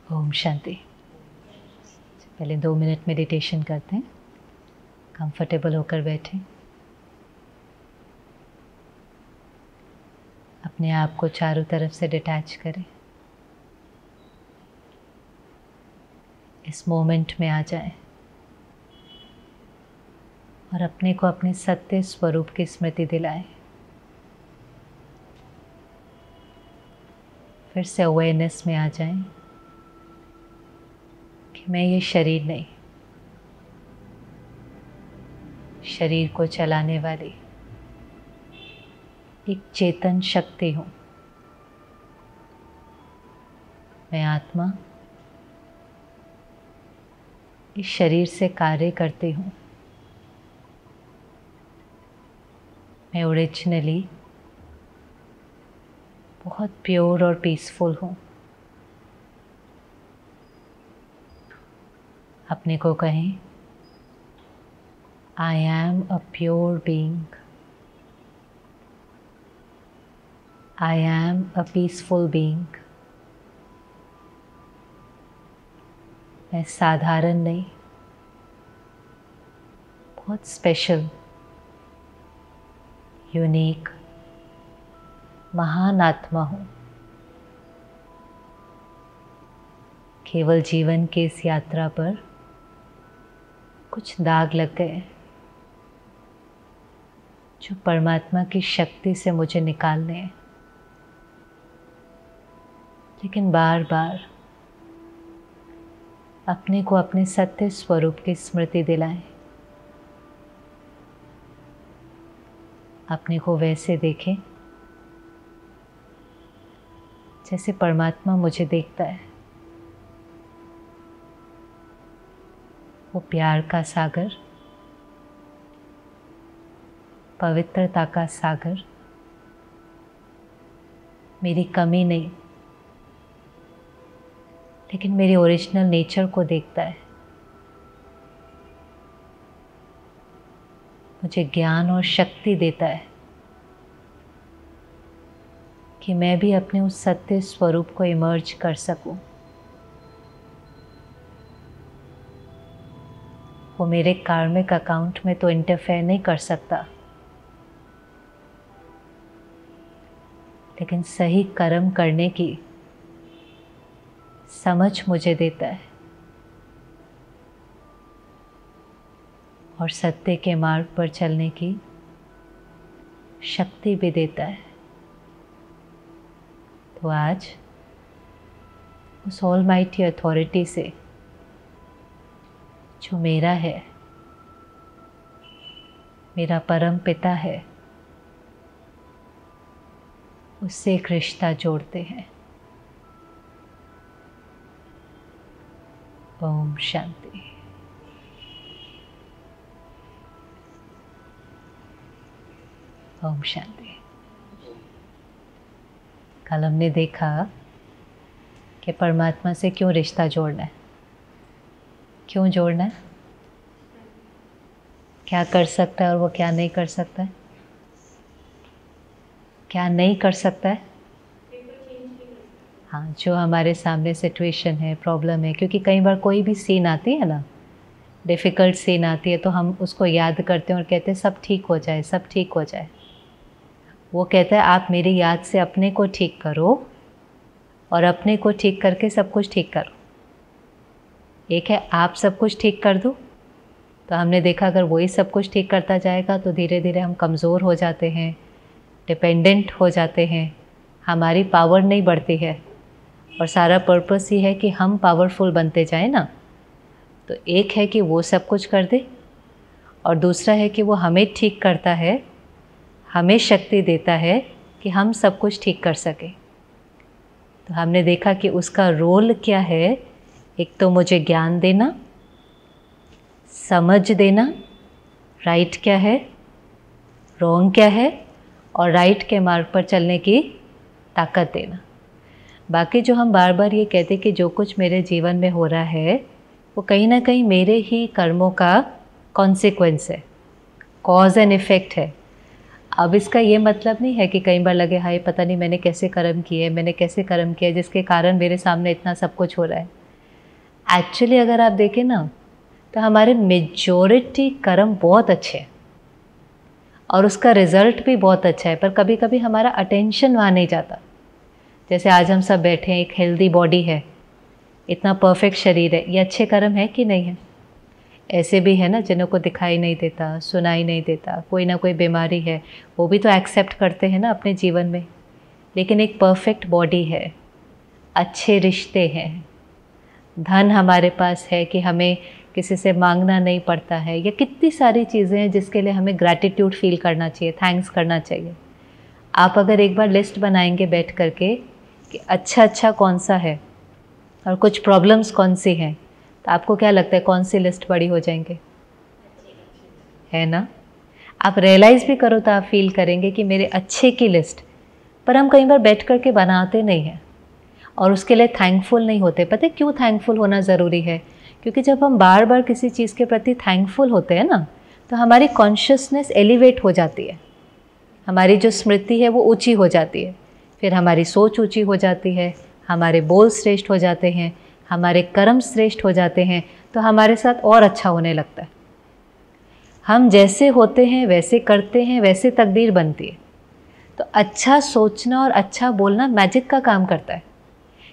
ओम शांति। पहले 2 minute meditation करते हैं। कंफर्टेबल होकर बैठें। अपने आप को चारों तरफ से डिटैच करें। इस मोमेंट में आ जाएं और अपने को अपने सत्य स्वरूप की स्मृति दिलाएं। फिर से अवेयरनेस में आ जाएं कि मैं ये शरीर नहीं, शरीर को चलाने वाली एक चेतन शक्ति हूँ। मैं आत्मा इस शरीर से कार्य करती हूँ। मैं ओरिजिनली बहुत प्योर और पीसफुल हूँ। अपने को कहें, I am a pure being, I am a peaceful being. मैं साधारण नहीं, बहुत स्पेशल, यूनिक, महान आत्मा हूँ। केवल जीवन की इस यात्रा पर कुछ दाग लग गए जो परमात्मा की शक्ति से मुझे निकालने हैं। लेकिन बार बार अपने को अपने सत्य स्वरूप की स्मृति दिलाएं। अपने को वैसे देखें जैसे परमात्मा मुझे देखता है। वो प्यार का सागर, पवित्रता का सागर, मेरी कमी नहीं लेकिन मेरे ओरिजिनल नेचर को देखता है। मुझे ज्ञान और शक्ति देता है कि मैं भी अपने उस सत्य स्वरूप को इमर्ज कर सकूं। वो मेरे कार्मिक अकाउंट में तो इंटरफेयर नहीं कर सकता, लेकिन सही कर्म करने की समझ मुझे देता है और सत्य के मार्ग पर चलने की शक्ति भी देता है। तो आज उस ऑलमाइटी अथॉरिटी से जो मेरा है, मेरा परम पिता है, उससे एक रिश्ता जोड़ते हैं। ओम शांति। ओम शांति। कल हमने देखा कि परमात्मा से क्यों रिश्ता जोड़ना है, क्यों जोड़ना है, क्या कर सकता है और वो क्या नहीं कर सकता है, क्या नहीं कर सकता है। हाँ, जो हमारे सामने सिचुएशन है, प्रॉब्लम है, क्योंकि कई बार कोई भी सीन आती है ना, डिफ़िकल्ट सीन आती है, तो हम उसको याद करते हैं और कहते हैं सब ठीक हो जाए, सब ठीक हो जाए। वो कहता है आप मेरी याद से अपने को ठीक करो और अपने को ठीक करके सब कुछ ठीक करो। एक है आप सब कुछ ठीक कर दो, तो हमने देखा अगर वही सब कुछ ठीक करता जाएगा तो धीरे धीरे हम कमज़ोर हो जाते हैं, डिपेंडेंट हो जाते हैं, हमारी पावर नहीं बढ़ती है। और सारा पर्पस ही है कि हम पावरफुल बनते जाएं ना। तो एक है कि वो सब कुछ कर दे और दूसरा है कि वो हमें ठीक करता है, हमें शक्ति देता है कि हम सब कुछ ठीक कर सकें। तो हमने देखा कि उसका रोल क्या है। एक तो मुझे ज्ञान देना, समझ देना, राइट क्या है, रॉन्ग क्या है, और राइट के मार्ग पर चलने की ताकत देना। बाकी जो हम बार बार ये कहते कि जो कुछ मेरे जीवन में हो रहा है वो कहीं ना कहीं मेरे ही कर्मों का कॉन्सिक्वेंस है, कॉज एंड इफ़ेक्ट है। अब इसका ये मतलब नहीं है कि कई बार लगे हाय पता नहीं मैंने कैसे कर्म किए, मैंने कैसे कर्म किया जिसके कारण मेरे सामने इतना सब कुछ हो रहा है। एक्चुअली अगर आप देखें ना तो हमारे मेजॉरिटी कर्म बहुत अच्छे हैं और उसका रिज़ल्ट भी बहुत अच्छा है, पर कभी कभी हमारा अटेंशन वहाँ नहीं जाता। जैसे आज हम सब बैठे हैं, एक हेल्दी बॉडी है, इतना परफेक्ट शरीर है, ये अच्छे कर्म है कि नहीं है? ऐसे भी है ना जिन्हों को दिखाई नहीं देता, सुनाई नहीं देता, कोई ना कोई बीमारी है, वो भी तो एक्सेप्ट करते हैं ना अपने जीवन में। लेकिन एक परफेक्ट बॉडी है, अच्छे रिश्ते हैं, धन हमारे पास है कि हमें किसी से मांगना नहीं पड़ता है, या कितनी सारी चीज़ें हैं जिसके लिए हमें ग्रैटिट्यूड फील करना चाहिए, थैंक्स करना चाहिए। आप अगर एक बार लिस्ट बनाएंगे बैठ करके कि अच्छा कौन सा है और कुछ प्रॉब्लम्स कौन सी हैं, तो आपको क्या लगता है कौन सी लिस्ट बड़ी हो जाएंगे? है ना? आप रियलाइज़ भी करो तो आप फील करेंगे कि मेरे अच्छे की लिस्ट, पर हम कई बार बैठ करके बनाते नहीं हैं और उसके लिए थैंकफुल नहीं होते। पता है क्यों थैंकफुल होना ज़रूरी है? क्योंकि जब हम बार बार किसी चीज़ के प्रति थैंकफुल होते हैं ना, तो हमारी कॉन्शियसनेस एलिवेट हो जाती है, हमारी जो स्मृति है वो ऊंची हो जाती है, फिर हमारी सोच ऊंची हो जाती है, हमारे बोल श्रेष्ठ हो जाते हैं, हमारे कर्म श्रेष्ठ हो जाते हैं, तो हमारे साथ और अच्छा होने लगता है। हम जैसे होते हैं वैसे करते हैं, वैसे तकदीर बनती है। तो अच्छा सोचना और अच्छा बोलना मैजिक का काम करता है,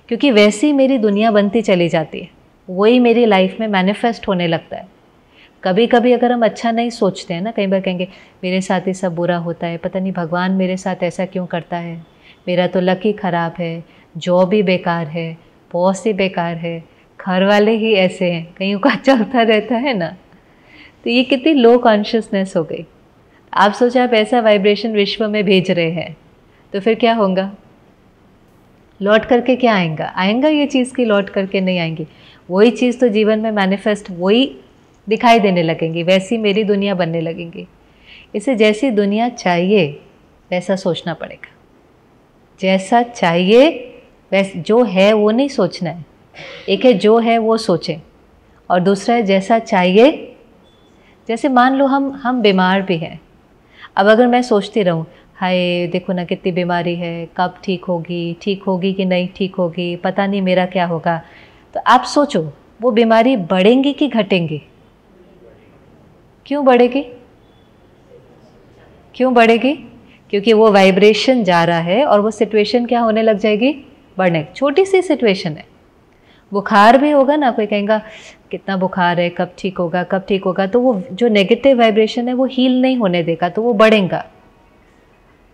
क्योंकि वैसे ही मेरी दुनिया बनती चली जाती है, वही मेरी लाइफ में मैनिफेस्ट होने लगता है। कभी कभी अगर हम अच्छा नहीं सोचते हैं ना, कई बार कहेंगे मेरे साथ ही सब बुरा होता है, पता नहीं भगवान मेरे साथ ऐसा क्यों करता है, मेरा तो लक ही ख़राब है, जॉब भी बेकार है, बॉस ही बेकार है, घर वाले ही ऐसे हैं, कहीं का चलता रहता है ना। तो ये कितनी लो कॉन्शियसनेस हो गई। आप सोचो आप ऐसा वाइब्रेशन विश्व में भेज रहे हैं, तो फिर क्या होगा? लौट करके क्या आएगा ये चीज़ की लौट करके नहीं आएंगी। वही चीज़ तो जीवन में मैनिफेस्ट, वही दिखाई देने लगेंगी, वैसी मेरी दुनिया बनने लगेंगी। इसे जैसी दुनिया चाहिए वैसा सोचना पड़ेगा, जैसा चाहिए वैसे, जो है वो नहीं सोचना है। एक है जो है वो सोचें, और दूसरा है जैसा चाहिए। जैसे मान लो हम बीमार भी हैं, अब अगर मैं सोचती रहूं हाय देखो ना कितनी बीमारी है, कब ठीक होगी कि नहीं ठीक होगी, पता नहीं मेरा क्या होगा, तो आप सोचो वो बीमारी बढ़ेंगी कि घटेंगी? क्यों बढ़ेगी? क्योंकि वो वाइब्रेशन जा रहा है और वो सिचुएशन क्या होने लग जाएगी? बढ़ने। छोटी सी सिचुएशन है, बुखार भी होगा ना, कोई कहेगा कितना बुखार है, कब ठीक होगा, तो वो जो नेगेटिव वाइब्रेशन है वो हील नहीं होने देगा, तो वो बढ़ेगा।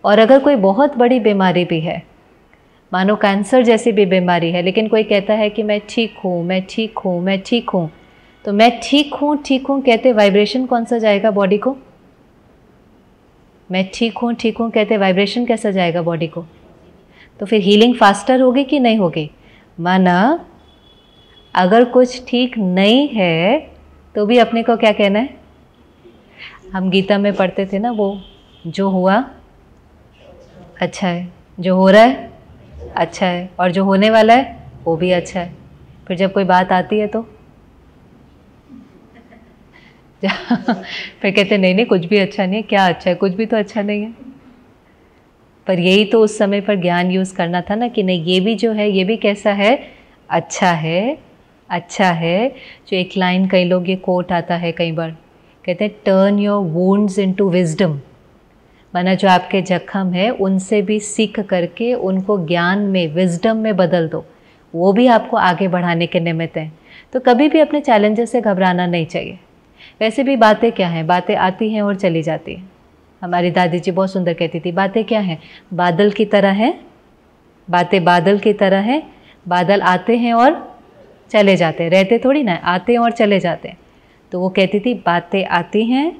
और अगर कोई बहुत बड़ी बीमारी भी है, मानो कैंसर जैसी भी बीमारी है, लेकिन कोई कहता है कि मैं ठीक हूँ, तो मैं ठीक हूँ कहते वाइब्रेशन कौन सा जाएगा बॉडी को? मैं ठीक हूँ कहते वाइब्रेशन कैसा जाएगा बॉडी को? तो फिर हीलिंग फास्टर होगी कि नहीं होगी? माना अगर कुछ ठीक नहीं है तो भी अपने को क्या कहना है? हम गीता में पढ़ते थे ना, वो जो हुआ अच्छा है, जो हो रहा है अच्छा है, और जो होने वाला है वो भी अच्छा है। फिर जब कोई बात आती है तो फिर कहते नहीं कुछ भी अच्छा नहीं है। क्या अच्छा है? कुछ भी तो अच्छा नहीं है। पर यही तो उस समय पर ज्ञान यूज़ करना था ना, कि नहीं ये भी जो है ये भी कैसा है? अच्छा है। जो एक लाइन कई लोग ये कोट आता है कई बार, कहते हैं turn your wounds into wisdom, माना जो आपके जख्म है उनसे भी सीख करके उनको ज्ञान में, विजडम में बदल दो, वो भी आपको आगे बढ़ाने के निमित्त हैं। तो कभी भी अपने चैलेंजेस से घबराना नहीं चाहिए। वैसे भी बातें क्या हैं? बातें आती हैं और चली जाती हैं। हमारी दादी जी बहुत सुंदर कहती थी, बातें क्या हैं? बादल की तरह हैं, बातें बादल की तरह हैं, बादल आते हैं और चले जाते हैं, रहते थोड़ी ना, आते हैं और चले जाते हैं। तो वो कहती थी बातें आती हैं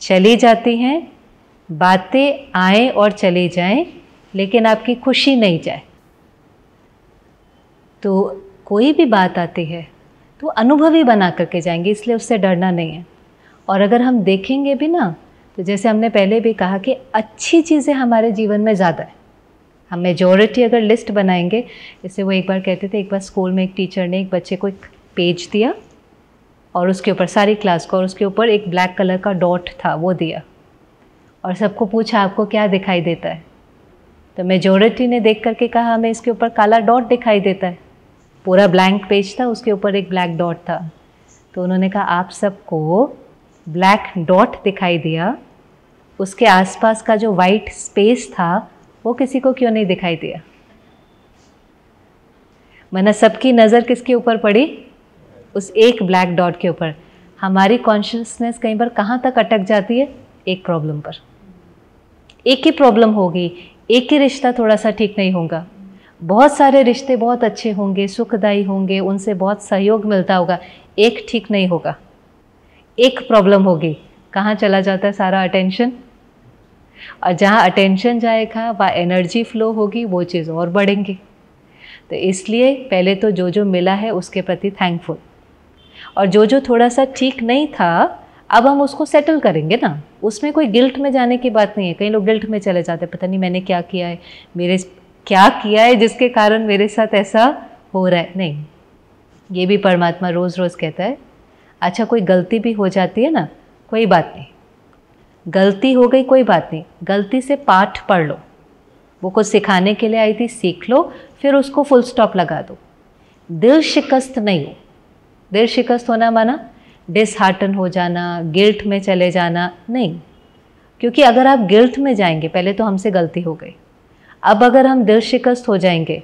चली जाती हैं, बातें आए और चली जाएं, लेकिन आपकी खुशी नहीं जाए। तो कोई भी बात आती है तो अनुभवी बना करके जाएंगे, इसलिए उससे डरना नहीं है। और अगर हम देखेंगे भी ना, तो जैसे हमने पहले भी कहा कि अच्छी चीज़ें हमारे जीवन में ज़्यादा है। हम मेजॉरिटी अगर लिस्ट बनाएंगे, जैसे वो एक बार कहते थे, एक बार स्कूल में एक टीचर ने एक बच्चे को एक पेज दिया और उसके ऊपर सारी क्लास को, और उसके ऊपर एक ब्लैक कलर का डॉट था वो दिया, और सबको पूछा आपको क्या दिखाई देता है, तो मेजॉरिटी ने देख करके कहा हमें इसके ऊपर काला डॉट दिखाई देता है। पूरा ब्लैंक पेज था, उसके ऊपर एक ब्लैक डॉट था। तो उन्होंने कहा आप सबको ब्लैक डॉट दिखाई दिया, उसके आसपास का जो वाइट स्पेस था वो किसी को क्यों नहीं दिखाई दिया? माना सबकी नज़र किसके ऊपर पड़ी? उस एक ब्लैक डॉट के ऊपर। हमारी कॉन्शियसनेस कई बार कहाँ तक अटक जाती है? एक प्रॉब्लम पर। एक ही प्रॉब्लम होगी, एक ही रिश्ता थोड़ा सा ठीक नहीं होगा, बहुत सारे रिश्ते बहुत अच्छे होंगे, सुखदायी होंगे, उनसे बहुत सहयोग मिलता होगा, एक ठीक नहीं होगा, एक प्रॉब्लम होगी, कहाँ चला जाता है सारा अटेंशन? और जहाँ अटेंशन जाएगा वहाँ एनर्जी फ्लो होगी, वो चीज़ और बढ़ेंगी। तो इसलिए पहले तो जो जो मिला है उसके प्रति थैंकफुल, और जो जो थोड़ा सा ठीक नहीं था अब हम उसको सेटल करेंगे ना, उसमें कोई गिल्ट में जाने की बात नहीं है। कई लोग गिल्ट में चले जाते हैं, पता नहीं मैंने क्या किया है, मेरे क्या किया है जिसके कारण मेरे साथ ऐसा हो रहा है। नहीं, ये भी परमात्मा रोज़ रोज़ कहता है अच्छा कोई गलती भी हो जाती है ना, कोई बात नहीं, गलती हो गई कोई बात नहीं, गलती से पाठ पढ़ लो, वो कुछ सिखाने के लिए आई थी, सीख लो, फिर उसको फुल स्टॉप लगा दो। दिल शिकस्त नहीं हो। दिल शिकस्त होना माना डिसहार्टन हो जाना, गिल्ट में चले जाना नहीं, क्योंकि अगर आप गिल्ट में जाएंगे, पहले तो हमसे गलती हो गई, अब अगर हम दिल शिकस्त हो जाएंगे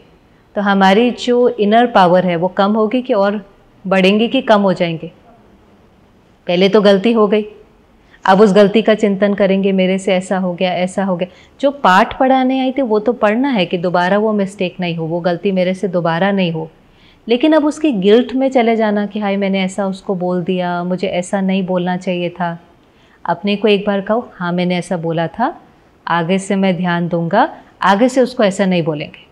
तो हमारी जो इनर पावर है वो कम होगी कि और बढ़ेंगी कि कम हो जाएंगे? पहले तो गलती हो गई, अब उस गलती का चिंतन करेंगे, मेरे से ऐसा हो गया, ऐसा हो गया। जो पाठ पढ़ाने आई थी वो तो पढ़ना है कि दोबारा वो मिस्टेक नहीं हो, वो गलती मेरे से दोबारा नहीं हो, लेकिन अब उसकी गिल्ट में चले जाना कि हाय मैंने ऐसा उसको बोल दिया, मुझे ऐसा नहीं बोलना चाहिए था। अपने को एक बार कहो हाँ मैंने ऐसा बोला था, आगे से मैं ध्यान दूंगा, आगे से उसको ऐसा नहीं बोलेंगे।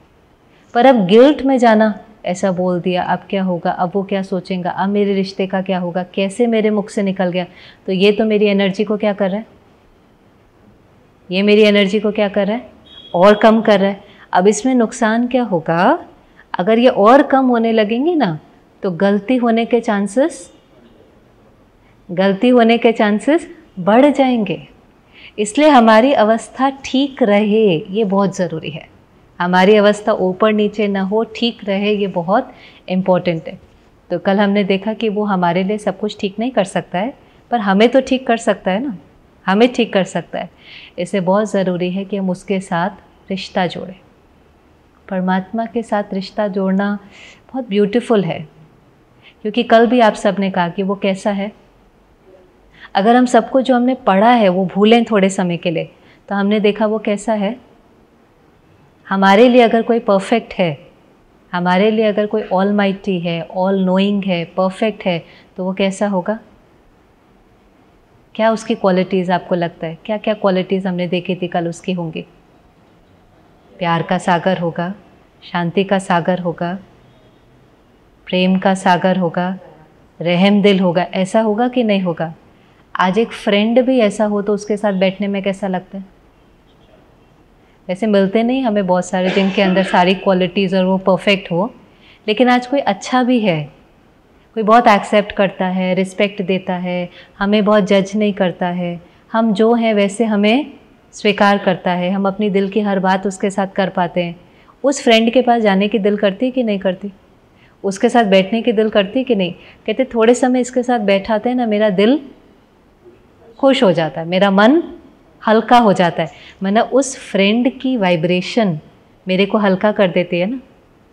पर अब गिल्ट में जाना, ऐसा बोल दिया अब क्या होगा, अब वो क्या सोचेगा, अब मेरे रिश्ते का क्या होगा, कैसे मेरे मुख से निकल गया, तो ये तो मेरी एनर्जी को क्या कर रहा है? ये मेरी एनर्जी को क्या कर रहा है? और कम कर रहा है। अब इसमें नुकसान क्या होगा? अगर ये और कम होने लगेंगे ना तो गलती होने के चांसेस बढ़ जाएंगे। इसलिए हमारी अवस्था ठीक रहे ये बहुत ज़रूरी है। हमारी अवस्था ऊपर नीचे ना हो, ठीक रहे, ये बहुत इम्पोर्टेंट है। तो कल हमने देखा कि वो हमारे लिए सब कुछ ठीक नहीं कर सकता है, पर हमें तो ठीक कर सकता है ना, हमें ठीक कर सकता है। इससे बहुत ज़रूरी है कि हम उसके साथ रिश्ता जोड़ें। परमात्मा के साथ रिश्ता जोड़ना बहुत ब्यूटीफुल है, क्योंकि कल भी आप सब ने कहा कि वो कैसा है। अगर हम सबको जो हमने पढ़ा है वो भूलें थोड़े समय के लिए, तो हमने देखा वो कैसा है। हमारे लिए अगर कोई परफेक्ट है, हमारे लिए अगर कोई ऑल माइटी है, ऑल नोइंग है, परफेक्ट है, तो वो कैसा होगा? क्या उसकी क्वालिटीज़ आपको लगता है? क्या क्या क्वालिटीज़ हमने देखी थी कल उसकी होंगी? प्यार का सागर होगा, शांति का सागर होगा, प्रेम का सागर होगा, रहम दिल होगा। ऐसा होगा कि नहीं होगा? आज एक फ्रेंड भी ऐसा हो तो उसके साथ बैठने में कैसा लगता है? वैसे मिलते नहीं हमें बहुत सारे जिनके अंदर सारी क्वालिटीज़ और वो परफेक्ट हो, लेकिन आज कोई अच्छा भी है, कोई बहुत एक्सेप्ट करता है, रिस्पेक्ट देता है, हमें बहुत जज नहीं करता है, हम जो हैं वैसे हमें स्वीकार करता है, हम अपनी दिल की हर बात उसके साथ कर पाते हैं। उस फ्रेंड के पास जाने की दिल करती कि नहीं करती? उसके साथ बैठने की दिल करती कि नहीं? कहते थोड़े समय इसके साथ बैठाते हैं ना, मेरा दिल खुश हो जाता है, मेरा मन हल्का हो जाता है। मतलब उस फ्रेंड की वाइब्रेशन मेरे को हल्का कर देती है ना।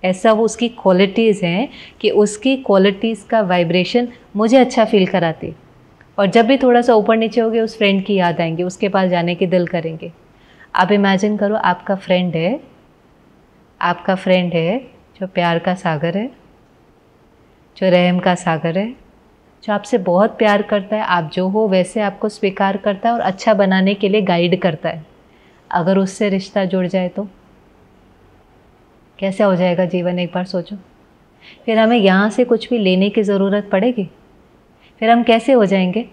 ऐसा वो उसकी क्वालिटीज़ हैं कि उसकी क्वालिटीज़ का वाइब्रेशन मुझे अच्छा फील कराती। और जब भी थोड़ा सा ऊपर नीचे हो गया उस फ्रेंड की याद आएंगी, उसके पास जाने की दिल करेंगे। आप इमेजिन करो आपका फ्रेंड है, आपका फ्रेंड है जो प्यार का सागर है, जो रहम का सागर है, जो आपसे बहुत प्यार करता है, आप जो हो वैसे आपको स्वीकार करता है और अच्छा बनाने के लिए गाइड करता है। अगर उससे रिश्ता जुड़ जाए तो कैसा हो जाएगा जीवन, एक बार सोचो। फिर हमें यहाँ से कुछ भी लेने की ज़रूरत पड़ेगी? फिर हम कैसे हो जाएंगे?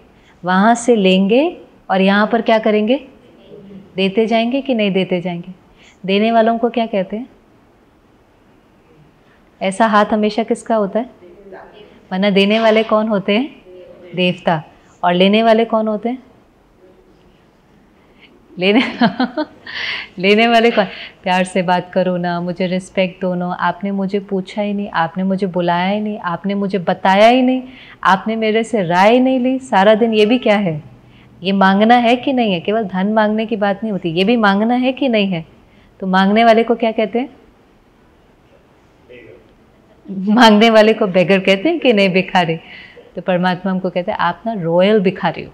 वहाँ से लेंगे और यहाँ पर क्या करेंगे? देते जाएंगे कि नहीं देते जाएंगे? देने वालों को क्या कहते हैं? ऐसा हाथ हमेशा किसका होता है? वरना देने वाले कौन होते हैं? देवता। और लेने वाले कौन होते हैं? लेने लेने वाले कौन? प्यार से बात करो ना, मुझे रिस्पेक्ट दो ना, आपने मुझे पूछा ही नहीं, आपने मुझे बुलाया ही नहीं, आपने मुझे बताया ही नहीं, आपने मेरे से राय नहीं ली सारा दिन। ये भी क्या है? ये मांगना है कि नहीं है? केवल धन मांगने की बात नहीं होती, ये भी मांगना है कि नहीं है? तो मांगने वाले को क्या कहते हैं? मांगने वाले को बेगर कहते हैं कि नहीं, भिखारी। तो परमात्मा हमको कहते हैं आप ना रॉयल भिखारी हो,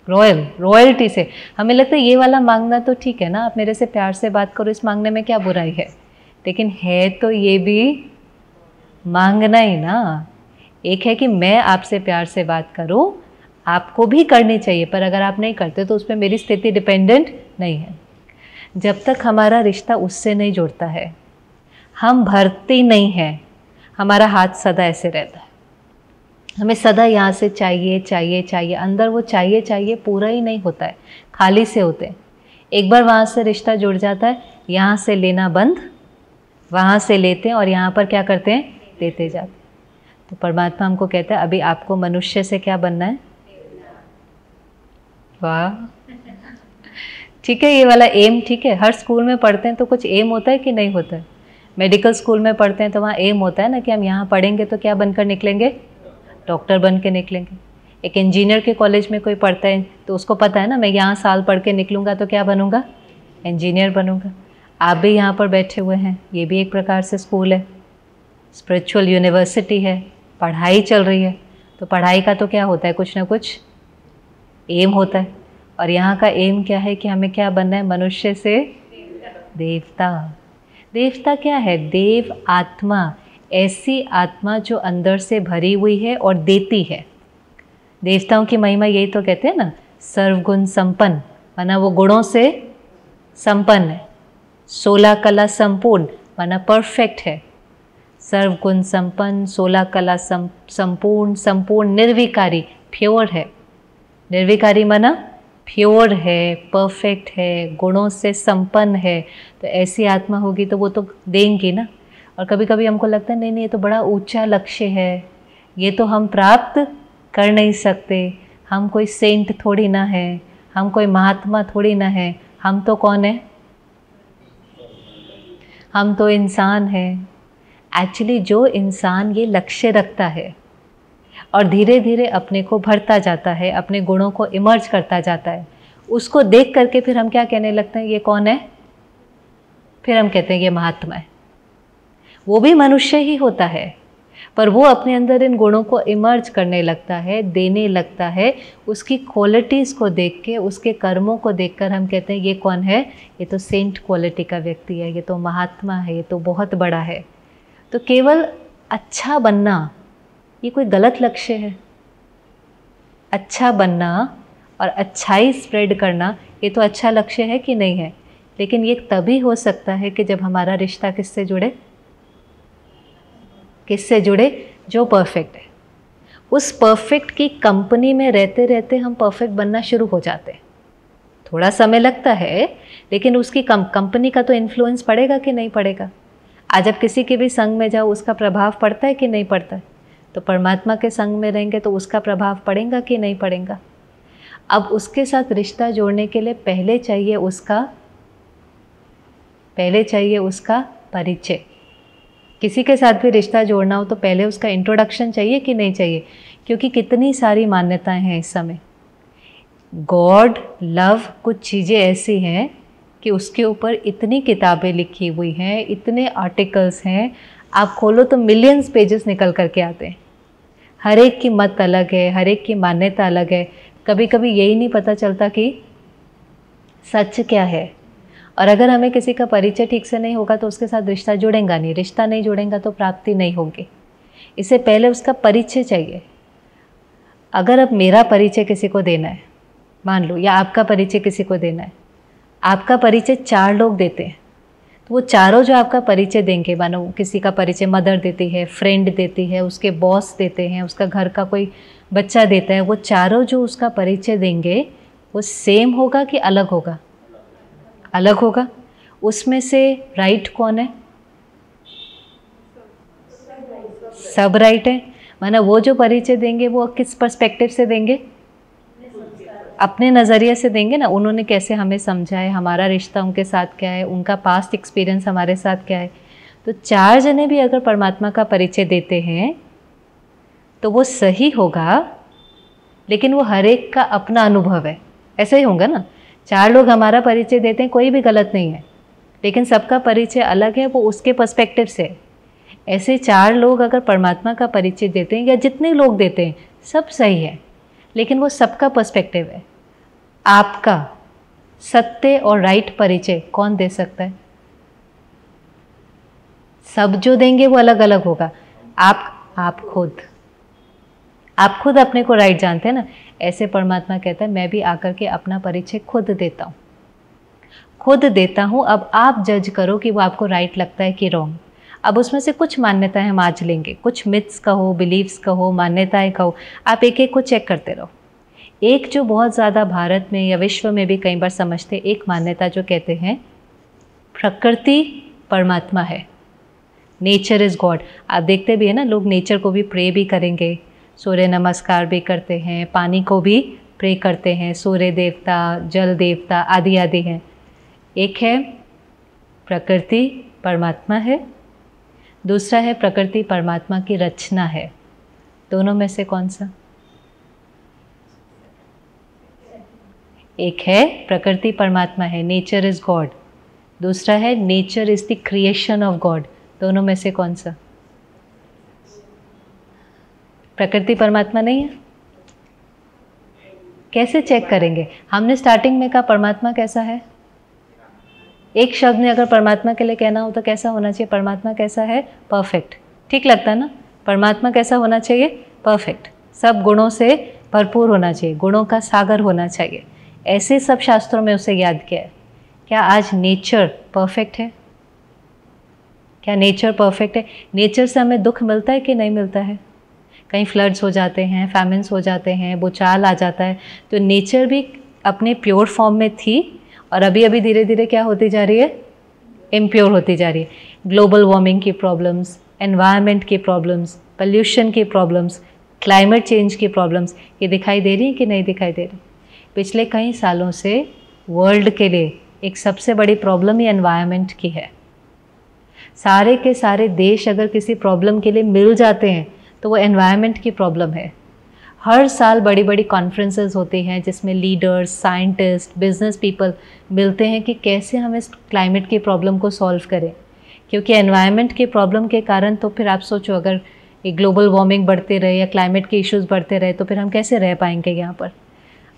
रॉयल्टी से। हमें लगता है ये वाला मांगना तो ठीक है ना, आप मेरे से प्यार से बात करो, इस मांगने में क्या बुराई है? लेकिन है तो ये भी मांगना ही ना। एक है कि मैं आपसे प्यार से बात करूं, आपको भी करनी चाहिए, पर अगर आप नहीं करते तो उस पर मेरी स्थिति डिपेंडेंट नहीं है। जब तक हमारा रिश्ता उससे नहीं जुड़ता है, हम भरते नहीं हैं, हमारा हाथ सदा ऐसे रहता है, हमें सदा यहाँ से चाहिए चाहिए चाहिए, अंदर वो चाहिए चाहिए पूरा ही नहीं होता है, खाली से होते हैं। एक बार वहाँ से रिश्ता जुड़ जाता है, यहाँ से लेना बंद, वहाँ से लेते हैं और यहाँ पर क्या करते हैं? देते जाते हैं। तो परमात्मा हमको कहता है अभी आपको मनुष्य से क्या बनना है? वाह, ठीक है, ये वाला एम ठीक है। हर स्कूल में पढ़ते हैं तो कुछ एम होता है कि नहीं होता है? मेडिकल स्कूल में पढ़ते हैं तो वहाँ एम होता है ना कि हम यहाँ पढ़ेंगे तो क्या बनकर निकलेंगे? डॉक्टर बन के निकलेंगे। एक इंजीनियर के कॉलेज में कोई पढ़ता है तो उसको पता है ना, मैं यहाँ साल पढ़ के निकलूँगा तो क्या बनूँगा? इंजीनियर बनूँगा। आप भी यहाँ पर बैठे हुए हैं, ये भी एक प्रकार से स्कूल है, स्पिरिचुअल यूनिवर्सिटी है, पढ़ाई चल रही है। तो पढ़ाई का तो क्या होता है? कुछ ना कुछ एम होता है। और यहाँ का एम क्या है कि हमें क्या बनना है? मनुष्य से देवता। देवता क्या है? देव आत्मा, ऐसी आत्मा जो अंदर से भरी हुई है और देती है। देवताओं की महिमा यही तो कहते हैं ना, सर्वगुण संपन्न, माना वो गुणों से संपन्न है। 16 कला संपूर्ण, माना परफेक्ट है। सर्वगुण संपन्न, 16 कला संपूर्ण, संपूर्ण निर्विकारी, प्योर है। निर्विकारी माना प्योर है, परफेक्ट है, गुणों से संपन्न है। तो ऐसी आत्मा होगी तो वो तो देंगी ना। और कभी कभी हमको लगता है नहीं नहीं, ये तो बड़ा ऊंचा लक्ष्य है, ये तो हम प्राप्त कर नहीं सकते, हम कोई सेंट थोड़ी ना है, हम कोई महात्मा थोड़ी ना है, हम तो कौन है? हम तो इंसान हैं। एक्चुअली जो इंसान ये लक्ष्य रखता है और धीरे धीरे अपने को भरता जाता है, अपने गुणों को इमर्ज करता जाता है, उसको देख करके फिर हम क्या कहने लगते हैं? ये कौन है? फिर हम कहते हैं ये महात्मा है। वो भी मनुष्य ही होता है, पर वो अपने अंदर इन गुणों को इमर्ज करने लगता है, देने लगता है। उसकी क्वालिटीज़ को देख के, उसके कर्मों को देखकर हम कहते हैं ये कौन है? ये तो सेंट क्वालिटी का व्यक्ति है, ये तो महात्मा है, ये तो बहुत बड़ा है। तो केवल अच्छा बनना ये कोई गलत लक्ष्य है? अच्छा बनना और अच्छाई स्प्रेड करना ये तो अच्छा लक्ष्य है कि नहीं है? लेकिन ये तभी हो सकता है कि जब हमारा रिश्ता किससे जुड़े? किससे जुड़े? जो परफेक्ट है। उस परफेक्ट की कंपनी में रहते रहते हम परफेक्ट बनना शुरू हो जाते हैं। थोड़ा समय लगता है, लेकिन उसकी कंपनी का तो इन्फ्लुएंस पड़ेगा कि नहीं पड़ेगा? आज आप किसी के भी संग में जाओ, उसका प्रभाव पड़ता है कि नहीं पड़ता है? तो परमात्मा के संग में रहेंगे तो उसका प्रभाव पड़ेगा कि नहीं पड़ेगा? अब उसके साथ रिश्ता जोड़ने के लिए पहले चाहिए उसका परिचय। किसी के साथ भी रिश्ता जोड़ना हो तो पहले उसका इंट्रोडक्शन चाहिए कि नहीं चाहिए? क्योंकि कितनी सारी मान्यताएं हैं इस समय। गॉड, लव, कुछ चीज़ें ऐसी हैं कि उसके ऊपर इतनी किताबें लिखी हुई हैं, इतने आर्टिकल्स हैं, आप खोलो तो मिलियंस पेजेस निकल करके आते हैं। हर एक की मत अलग है, हर एक की मान्यता अलग है। कभी कभी यही नहीं पता चलता कि सच क्या है। और अगर हमें किसी का परिचय ठीक से नहीं होगा तो उसके साथ रिश्ता जुड़ेगा नहीं, रिश्ता नहीं जुड़ेगा तो प्राप्ति नहीं होगी। इससे पहले उसका परिचय चाहिए। अगर अब मेरा परिचय किसी को देना है, मान लो, या आपका परिचय किसी को देना है, आपका परिचय 4 लोग देते हैं, तो वो चारों जो आपका परिचय देंगे, मानो किसी का परिचय मदर देती है, फ्रेंड देती है, उसके बॉस देते हैं, उसका घर का कोई बच्चा देता है, वो चारों जो उसका परिचय देंगे वो सेम होगा कि अलग होगा? अलग होगा। उसमें से राइट कौन है? सब राइट है। माना वो जो परिचय देंगे वो किस पर्सपेक्टिव से देंगे? अपने नज़रिए से देंगे ना, उन्होंने कैसे हमें समझा है, हमारा रिश्ता उनके साथ क्या है, उनका पास्ट एक्सपीरियंस हमारे साथ क्या है। तो 4 जने भी अगर परमात्मा का परिचय देते हैं तो वो सही होगा, लेकिन वो हर एक का अपना अनुभव है, ऐसा ही होगा ना। 4 लोग हमारा परिचय देते हैं, कोई भी गलत नहीं है, लेकिन सबका परिचय अलग है, वो उसके पर्सपेक्टिव से। ऐसे 4 लोग अगर परमात्मा का परिचय देते हैं, या जितने लोग देते हैं, सब सही है, लेकिन वो सबका पर्सपेक्टिव है। आपका सत्य और राइट परिचय कौन दे सकता है? सब जो देंगे वो अलग अलग होगा। आप खुद अपने को राइट जानते हैं ना। ऐसे परमात्मा कहता है मैं भी आकर के अपना परिचय खुद देता हूँ। अब आप जज करो कि वो आपको राइट लगता है कि रॉन्ग। अब उसमें से कुछ मान्यताएं हम आज लेंगे, कुछ मिथ्स कहो, बिलीव्स कहो, मान्यताएं कहो, आप एक एक को चेक करते रहो। एक जो बहुत ज़्यादा भारत में या विश्व में भी कई बार समझते, एक मान्यता जो कहते हैं प्रकृति परमात्मा है, नेचर इज़ गॉड। आप देखते भी है ना, लोग नेचर को भी प्रे भी करेंगे, सूर्य नमस्कार भी करते हैं, पानी को भी प्रे करते हैं, सूर्य देवता, जल देवता आदि आदि हैं। एक है प्रकृति परमात्मा है, दूसरा है प्रकृति परमात्मा की रचना है। दोनों में से कौन सा? एक है प्रकृति परमात्मा है, नेचर इज़ गॉड। दूसरा है nature is the creation of God. दोनों में से कौन सा? प्रकृति परमात्मा नहीं है। कैसे चेक करेंगे? हमने स्टार्टिंग में कहा परमात्मा कैसा है। एक शब्द में अगर परमात्मा के लिए कहना हो तो कैसा होना चाहिए? परमात्मा कैसा है? परफेक्ट। ठीक लगता है ना? परमात्मा कैसा होना चाहिए? परफेक्ट, सब गुणों से भरपूर होना चाहिए, गुणों का सागर होना चाहिए। ऐसे सब शास्त्रों में उसे याद किया है। क्या आज नेचर परफेक्ट है? क्या नेचर परफेक्ट है? नेचर से हमें दुख मिलता है कि नहीं मिलता है? कहीं फ्लड्स हो जाते हैं, फैमिन्स हो जाते हैं, भूचाल आ जाता है। तो नेचर भी अपने प्योर फॉर्म में थी और अभी अभी धीरे धीरे क्या होती जा रही है? इम्प्योर होती जा रही है। ग्लोबल वार्मिंग की प्रॉब्लम्स, एनवायरनमेंट की प्रॉब्लम्स, पोल्यूशन की प्रॉब्लम्स, क्लाइमेट चेंज की प्रॉब्लम्स, ये दिखाई दे रही है कि नहीं दिखाई दे रही? पिछले कई सालों से वर्ल्ड के लिए एक सबसे बड़ी प्रॉब्लम ही एनवायरनमेंट की है। सारे के सारे देश अगर किसी प्रॉब्लम के लिए मिल जाते हैं तो वो एनवायरनमेंट की प्रॉब्लम है। हर साल बड़ी बड़ी कॉन्फ्रेंसेस होती हैं जिसमें लीडर्स, साइंटिस्ट, बिजनेस पीपल मिलते हैं कि कैसे हम इस क्लाइमेट की प्रॉब्लम को सॉल्व करें, क्योंकि एनवायरनमेंट की प्रॉब्लम के कारण तो फिर आप सोचो अगर ये ग्लोबल वार्मिंग बढ़ते रहे या क्लाइमेट के इश्यूज़ बढ़ते रहे तो फिर हम कैसे रह पाएंगे यहाँ पर।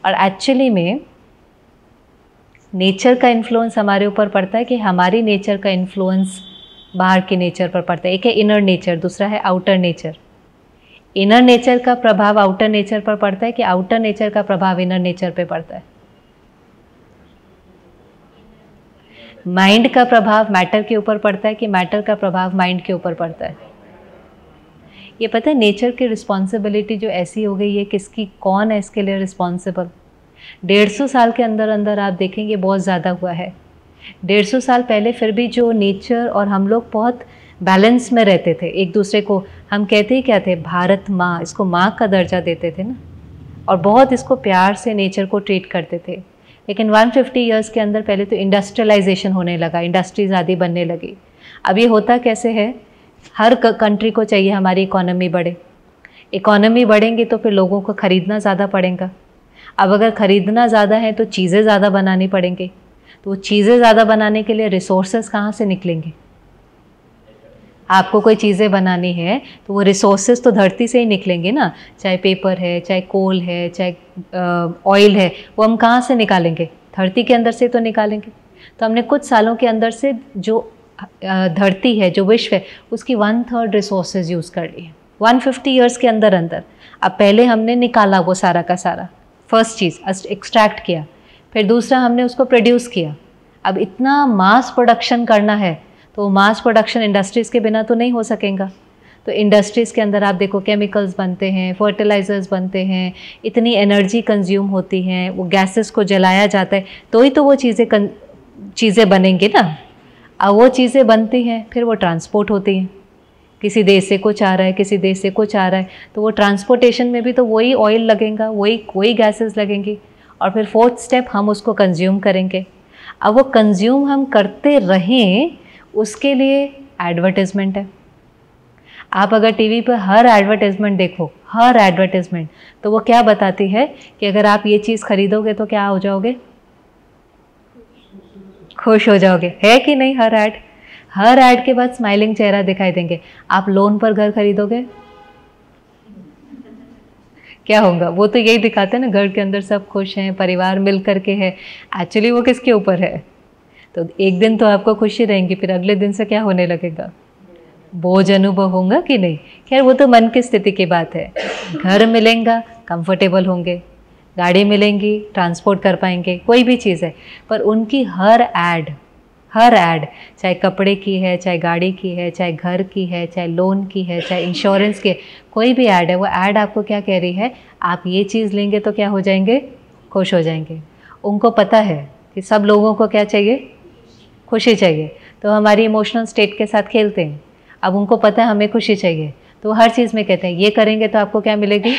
और एक्चुअली में नेचर का इन्फ्लुएंस हमारे ऊपर पड़ता है कि हमारी नेचर का इन्फ्लुएंस बाहर की नेचर पर पड़ता है। एक है इनर नेचर, दूसरा है आउटर नेचर। इनर नेचर का प्रभाव आउटर नेचर पर पड़ता है कि आउटर नेचर का प्रभाव इनर नेचर पे पड़ता है। माइंड का प्रभाव मैटर के ऊपर पड़ता है कि मैटर का प्रभाव माइंड के ऊपर पड़ता है। ये पता है नेचर की रिस्पॉन्सिबिलिटी जो ऐसी हो गई है, किसकी, कौन है इसके लिए रिस्पॉन्सिबल? 150 साल के अंदर अंदर आप देखेंगे बहुत ज़्यादा हुआ है। 150 साल पहले फिर भी जो नेचर और हम लोग बहुत बैलेंस में रहते थे, एक दूसरे को हम कहते ही क्या थे, भारत माँ, इसको माँ का दर्जा देते थे ना, और बहुत इसको प्यार से नेचर को ट्रीट करते थे। लेकिन 150 ईयर्स के अंदर पहले तो इंडस्ट्रियलाइजेशन होने लगा, इंडस्ट्रीज आदि बनने लगी। अब ये होता कैसे है, हर कंट्री को चाहिए हमारी इकोनॉमी बढ़े। इकोनॉमी बढ़ेंगी तो फिर लोगों को ख़रीदना ज़्यादा पड़ेगा। अब अगर ख़रीदना ज़्यादा है तो चीज़ें ज़्यादा बनानी पड़ेंगी। तो वो चीज़ें ज़्यादा बनाने के लिए रिसोर्सेज कहाँ से निकलेंगे? आपको कोई चीज़ें बनानी है तो वो रिसोर्सेज तो धरती से ही निकलेंगे ना, चाहे पेपर है, चाहे कोल है, चाहे ऑयल है, वो हम कहाँ से निकालेंगे? धरती के अंदर से तो निकालेंगे। तो हमने कुछ सालों के अंदर से जो धरती है, जो विश्व है, उसकी 1/3 रिसोर्सेज यूज़ कर ली है 150 ईयर्स के अंदर अंदर। अब पहले हमने निकाला वो सारा का सारा, फर्स्ट चीज़ एक्सट्रैक्ट किया, फिर दूसरा हमने उसको प्रोड्यूस किया। अब इतना मास प्रोडक्शन करना है तो मास प्रोडक्शन इंडस्ट्रीज़ के बिना तो नहीं हो सकेगा। तो इंडस्ट्रीज़ के अंदर आप देखो केमिकल्स बनते हैं, फर्टिलाइज़र्स बनते हैं, इतनी एनर्जी कंज्यूम होती हैं, वो गैसेस को जलाया जाता है तो ही तो वो चीज़ें बनेंगी ना। अब वो चीज़ें बनती हैं, फिर वो ट्रांसपोर्ट होती हैं, किसी देश से कुछ आ रहा है, किसी देश से कुछ आ रहा है, तो वो ट्रांसपोर्टेशन में भी तो वही ऑयल लगेगा, वही गैसेस लगेंगी, और फिर फोर्थ स्टेप हम उसको कंज्यूम करेंगे। अब वो कंज्यूम हम करते रहें उसके लिए एडवर्टाइजमेंट है। आप अगर टीवी पर हर एडवर्टाइजमेंट देखो, हर एडवर्टाइजमेंट, तो वो क्या बताती है कि अगर आप ये चीज़ खरीदोगे तो क्या हो जाओगे, खुश हो जाओगे, है कि नहीं। हर ऐड के बाद स्माइलिंग चेहरा दिखाई देंगे। आप लोन पर घर खरीदोगे, क्या होगा, वो तो यही दिखाते हैं ना, घर के अंदर सब खुश हैं, परिवार मिल करके है। एक्चुअली वो किसके ऊपर है। तो एक दिन तो आपको खुशी रहेंगी, फिर अगले दिन से क्या होने लगेगा, बोझ अनुभव होगा कि नहीं। खैर वो तो मन की स्थिति की बात है। घर मिलेगा, कंफर्टेबल होंगे, गाड़ी मिलेंगी, ट्रांसपोर्ट कर पाएंगे, कोई भी चीज़ है, पर उनकी हर ऐड, चाहे कपड़े की है, चाहे गाड़ी की है, चाहे घर की है, चाहे लोन की है, चाहे इंश्योरेंस की है, कोई भी ऐड है, वो ऐड आपको क्या कह रही है, आप ये चीज़ लेंगे तो क्या हो जाएंगे, खुश हो जाएंगे। उनको पता है कि सब लोगों को क्या चाहिए, खुशी चाहिए, तो हमारी इमोशनल स्टेट के साथ खेलते हैं। अब उनको पता है हमें खुशी चाहिए, तो हर चीज़ में कहते हैं ये करेंगे तो आपको क्या मिलेगी,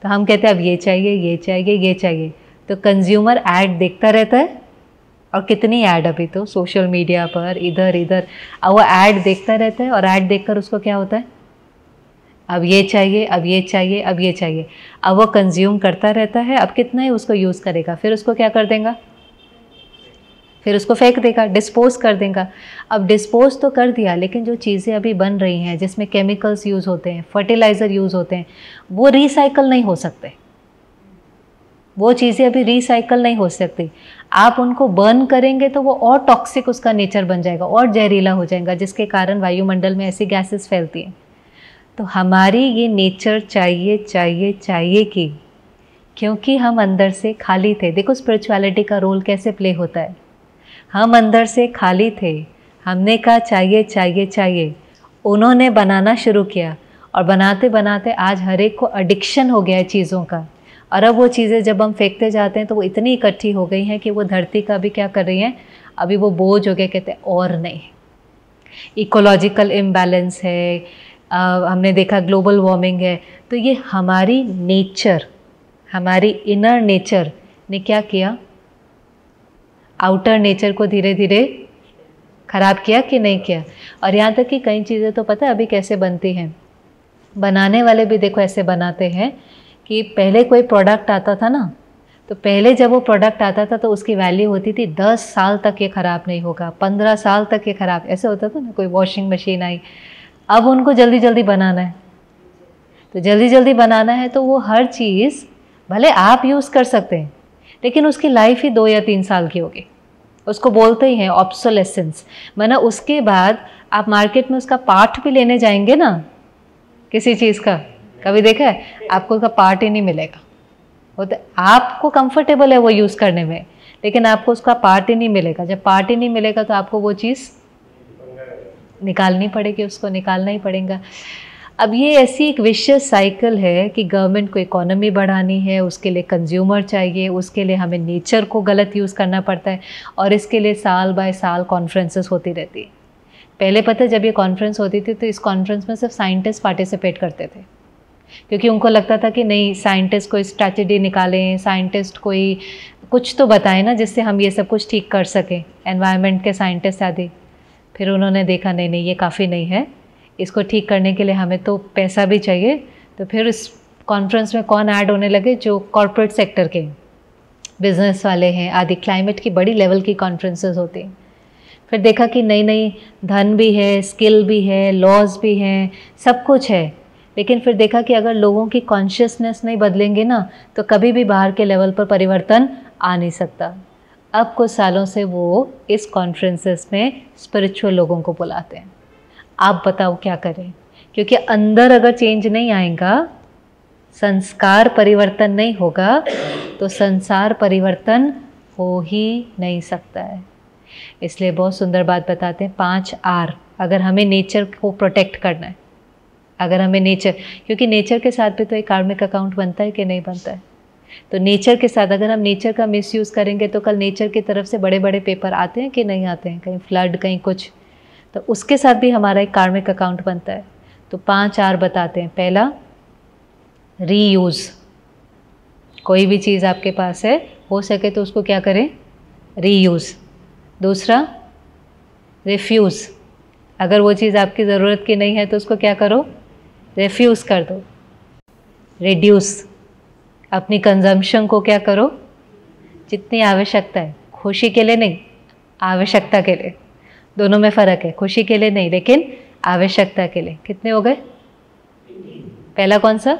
तो हम कहते हैं अब ये चाहिए, ये चाहिए, ये चाहिए। तो कंज्यूमर ऐड देखता रहता है, और कितनी ऐड अभी तो सोशल मीडिया पर इधर, अब वो ऐड देखता रहता है, और ऐड देखकर उसको क्या होता है, अब ये चाहिए, अब ये चाहिए, अब ये चाहिए। अब वो कंज्यूम करता रहता है, अब कितना ही उसको यूज़ करेगा, फिर उसको क्या कर देगा, फिर उसको फेंक देगा, डिस्पोज कर देगा। अब डिस्पोज तो कर दिया, लेकिन जो चीज़ें अभी बन रही हैं जिसमें केमिकल्स यूज़ होते हैं, फर्टिलाइज़र यूज़ होते हैं, वो रिसाइकल नहीं हो सकते। वो चीज़ें अभी रिसाइकल नहीं हो सकती। आप उनको बर्न करेंगे तो वो और टॉक्सिक उसका नेचर बन जाएगा, और जहरीला हो जाएगा, जिसके कारण वायुमंडल में ऐसी गैसेस फैलती हैं। तो हमारी ये नेचर चाहिए कि, क्योंकि हम अंदर से खाली थे। देखो स्पिरिचुअलिटी का रोल कैसे प्ले होता है। हम अंदर से खाली थे, हमने कहा चाहिए, उन्होंने बनाना शुरू किया, और बनाते बनाते आज हर एक को एडिक्शन हो गया है चीज़ों का। और अब वो चीज़ें जब हम फेंकते जाते हैं तो वो इतनी इकट्ठी हो गई हैं कि वो धरती का भी क्या कर रही हैं, अभी वो बोझ हो गया, कहते हैं और नहीं। इकोलॉजिकल इम्बैलेंस है, हमने देखा ग्लोबल वार्मिंग है। तो ये हमारी नेचर, हमारी इनर नेचर ने क्या किया, आउटर नेचर को धीरे धीरे ख़राब किया कि नहीं किया। और यहाँ तक कि कई चीज़ें तो पता है अभी कैसे बनती हैं, बनाने वाले भी देखो ऐसे बनाते हैं कि पहले कोई प्रोडक्ट आता था ना, तो पहले जब वो प्रोडक्ट आता था तो उसकी वैल्यू होती थी 10 साल तक ये ख़राब नहीं होगा, 15 साल तक ये ख़राब, ऐसे होता था ना। कोई वॉशिंग मशीन आई, अब उनको जल्दी जल्दी बनाना है, तो जल्दी जल्दी बनाना है, तो वो हर चीज़ भले आप यूज़ कर सकते हैं, लेकिन उसकी लाइफ ही 2 या 3 साल की होगी। उसको बोलते ही हैं ऑब्सोलेसेंस, माना उसके बाद आप मार्केट में उसका पार्ट भी लेने जाएंगे ना, किसी चीज़ का, कभी देखा है, आपको उसका पार्ट ही नहीं मिलेगा। वो तो आपको कंफर्टेबल है वो यूज़ करने में, लेकिन आपको उसका पार्ट ही नहीं मिलेगा। जब पार्ट ही नहीं मिलेगा तो आपको वो चीज़ निकालनी पड़ेगी, उसको निकालना ही पड़ेगा। अब ये ऐसी एक विशियस साइकिल है कि गवर्नमेंट को इकोनॉमी बढ़ानी है, उसके लिए कंज्यूमर चाहिए, उसके लिए हमें नेचर को गलत यूज़ करना पड़ता है, और इसके लिए साल बाय साल कॉन्फ्रेंसेस होती रहती है। पहले पता है जब ये कॉन्फ्रेंस होती थी तो इस कॉन्फ्रेंस में सिर्फ साइंटिस्ट पार्टिसिपेट करते थे, क्योंकि उनको लगता था कि नहीं, साइंटिस्ट कोई स्ट्रैटेजी निकालें, साइंटिस्ट कोई कुछ तो बताएं ना जिससे हम ये सब कुछ ठीक कर सकें, एनवायरनमेंट के साइंटिस्ट आदि। फिर उन्होंने देखा नहीं ये काफ़ी नहीं है, इसको ठीक करने के लिए हमें तो पैसा भी चाहिए। तो फिर इस कॉन्फ्रेंस में कौन ऐड होने लगे, जो कॉरपोरेट सेक्टर के बिजनेस वाले हैं आदि। क्लाइमेट की बड़ी लेवल की कॉन्फ्रेंसेस होती हैं। फिर देखा कि नहीं धन भी है, स्किल भी है, लॉज भी हैं, सब कुछ है, लेकिन फिर देखा कि अगर लोगों की कॉन्शियसनेस नहीं बदलेंगे ना, तो कभी भी बाहर के लेवल पर परिवर्तन आ नहीं सकता। अब कुछ सालों से वो इस कॉन्फ्रेंसेस में स्पिरिचुअल लोगों को बुलाते हैं। आप बताओ क्या करें, क्योंकि अंदर अगर चेंज नहीं आएगा, संस्कार परिवर्तन नहीं होगा, तो संसार परिवर्तन हो ही नहीं सकता है। इसलिए बहुत सुंदर बात बताते हैं, 5 R। अगर हमें नेचर को प्रोटेक्ट करना है, अगर हमें नेचर, क्योंकि नेचर के साथ भी तो एक कार्मिक अकाउंट बनता है कि नहीं बनता है। तो नेचर के साथ अगर हम नेचर का मिसयूज़ करेंगे तो कल नेचर की तरफ से बड़े बड़े पेपर आते हैं कि नहीं आते हैं, कहीं फ्लड, कहीं कुछ, तो उसके साथ भी हमारा एक कार्मिक अकाउंट बनता है। तो 5 R बताते हैं। पहला, रीयूज़, कोई भी चीज़ आपके पास है, हो सके तो उसको क्या करें, रीयूज़। दूसरा, रिफ्यूज़। अगर वो चीज़ आपकी ज़रूरत की नहीं है तो उसको क्या करो, रिफ्यूज़ कर दो। रिड्यूस, अपनी कंजम्पशन को क्या करो, जितनी आवश्यकता है, खुशी के लिए नहीं, आवश्यकता के लिए। दोनों में फ़र्क है, खुशी के लिए नहीं लेकिन आवश्यकता के लिए। कितने हो गए? पहला कौन सा?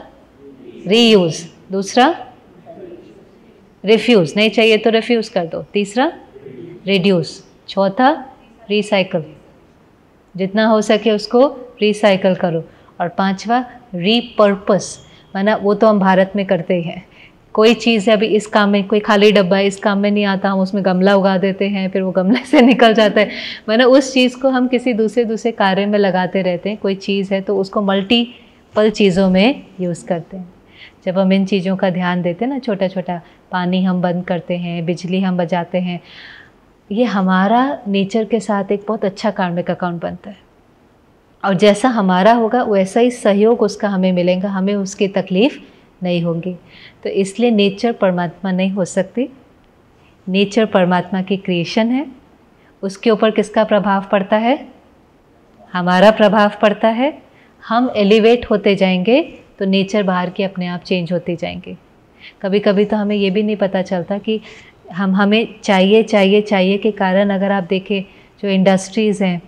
रीयूज़। दूसरा, रिफ्यूज़, नहीं चाहिए तो रिफ्यूज़ कर दो। तीसरा, रिड्यूस। चौथा, रिसाइकल, जितना हो सके उसको रिसाइकल करो। और पांचवा, रीपर्पस, माना वो तो हम भारत में करते ही हैं। कोई चीज़ है, अभी इस काम में कोई खाली डब्बा है, इस काम में नहीं आता, हम उसमें गमला उगा देते हैं, फिर वो गमले से निकल जाता है। माना उस चीज़ को हम किसी दूसरे कार्य में लगाते रहते हैं। कोई चीज़ है तो उसको मल्टीपल चीज़ों में यूज़ करते हैं। जब हम इन चीज़ों का ध्यान देते हैं ना, छोटा छोटा पानी हम बंद करते हैं, बिजली हम बचाते हैं, ये हमारा नेचर के साथ एक बहुत अच्छा कार्मिक अकाउंट बनता है। और जैसा हमारा होगा वैसा ही सहयोग उसका हमें मिलेगा, हमें उसकी तकलीफ़ नहीं होगी। तो इसलिए नेचर परमात्मा नहीं हो सकती। नेचर परमात्मा की क्रिएशन है, उसके ऊपर किसका प्रभाव पड़ता है? हमारा प्रभाव पड़ता है। हम एलिवेट होते जाएंगे तो नेचर बाहर के अपने आप चेंज होते जाएंगे। कभी कभी तो हमें ये भी नहीं पता चलता कि हमें चाहिए के कारण, अगर आप देखें जो इंडस्ट्रीज़ हैं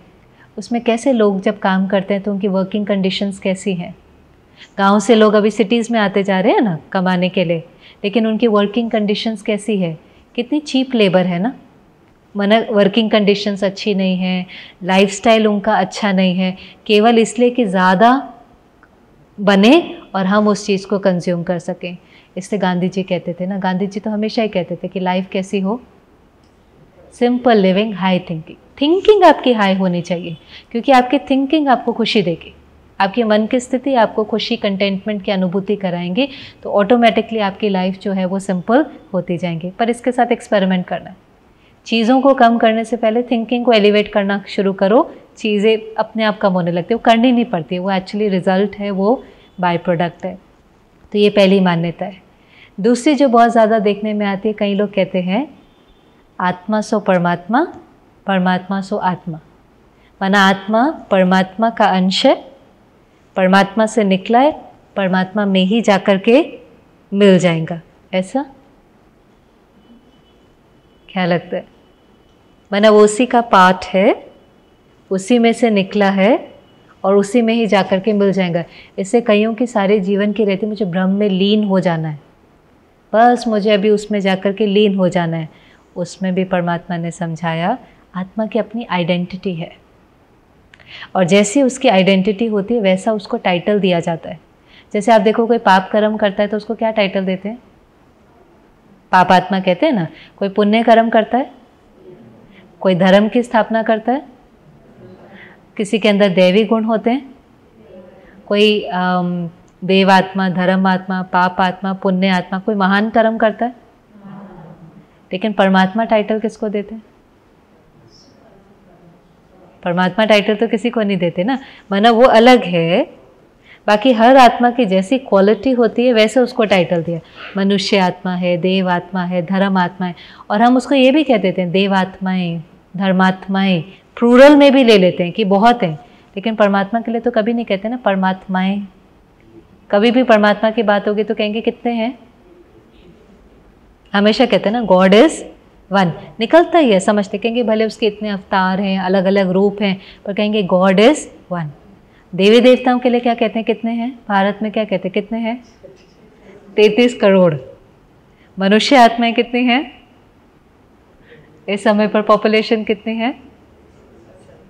उसमें कैसे लोग जब काम करते हैं तो उनकी वर्किंग कंडीशंस कैसी हैं। गांव से लोग अभी सिटीज़ में आते जा रहे हैं ना कमाने के लिए, लेकिन उनकी वर्किंग कंडीशंस कैसी है, कितनी चीप लेबर है ना। माना वर्किंग कंडीशंस अच्छी नहीं है, लाइफस्टाइल उनका अच्छा नहीं है, केवल इसलिए कि ज़्यादा बने और हम उस चीज़ को कंज्यूम कर सकें। इसलिए गांधी जी कहते थे ना, गांधी जी तो हमेशा ही कहते थे कि लाइफ कैसी हो, simple living, high thinking. Thinking आपकी हाई होनी चाहिए, क्योंकि आपकी थिंकिंग आपको खुशी देगी। आपके मन की स्थिति आपको खुशी, कंटेंटमेंट की अनुभूति कराएंगे, तो ऑटोमेटिकली आपकी लाइफ जो है वो सिंपल होती जाएंगी। पर इसके साथ एक्सपेरिमेंट करना है। चीज़ों को कम करने से पहले थिंकिंग को एलिवेट करना शुरू करो, चीज़ें अपने आप कम होने लगती है। वो करनी नहीं पड़ती, वो एक्चुअली रिजल्ट है, वो बाय प्रोडक्ट है। तो ये पहली मान्यता है। दूसरी जो बहुत ज़्यादा देखने में आती है, कई लोग कहते हैं आत्मा सो परमात्मा, परमात्मा सो आत्मा। माना आत्मा परमात्मा का अंश है, परमात्मा से निकला है, परमात्मा में ही जाकर के मिल जाएगा। ऐसा क्या लगता है? माना वो उसी का पार्ट है, उसी में से निकला है और उसी में ही जाकर के मिल जाएगा। इससे कईयों की सारे जीवन की रहती, मुझे ब्रह्म में लीन हो जाना है, बस मुझे अभी उसमें जाकर के लीन हो जाना है। उसमें भी परमात्मा ने समझाया आत्मा की अपनी आइडेंटिटी है, और जैसी उसकी आइडेंटिटी होती है वैसा उसको टाइटल दिया जाता है। जैसे आप देखो कोई पाप कर्म करता है तो उसको क्या टाइटल देते हैं? पापात्मा कहते हैं ना। कोई पुण्य कर्म करता है, कोई धर्म की स्थापना करता है, किसी के अंदर दैवी गुण होते हैं, कोई देवात्मा, धर्मात्मा, पाप आत्मा, पुण्य आत्मा, कोई महान कर्म करता है। लेकिन परमात्मा टाइटल किसको देते हैं? परमात्मा टाइटल तो किसी को नहीं देते ना, माना वो अलग है। बाकी हर आत्मा की जैसी क्वालिटी होती है वैसे उसको टाइटल दिया। मनुष्य आत्मा है, देव आत्मा है, धर्म आत्मा है, और हम उसको ये भी कह देते हैं देवात्माएं, धर्मात्माएं, प्लूरल में भी ले लेते हैं कि बहुत हैं। लेकिन परमात्मा के लिए तो कभी नहीं कहते ना परमात्माएं। कभी भी परमात्मा की बात होगी तो कहेंगे कितने हैं? हमेशा कहते हैं ना गॉड इज वन, निकलता ही है, समझते, कहेंगे भले उसके इतने अवतार हैं, अलग अलग रूप हैं, पर कहेंगे गॉड इज वन। देवी देवताओं के लिए क्या कहते हैं? कितने हैं? भारत में क्या कहते हैं? कितने हैं? 33 करोड़। मनुष्य आत्माएं कितनी हैं इस समय पर? पॉपुलेशन कितनी है?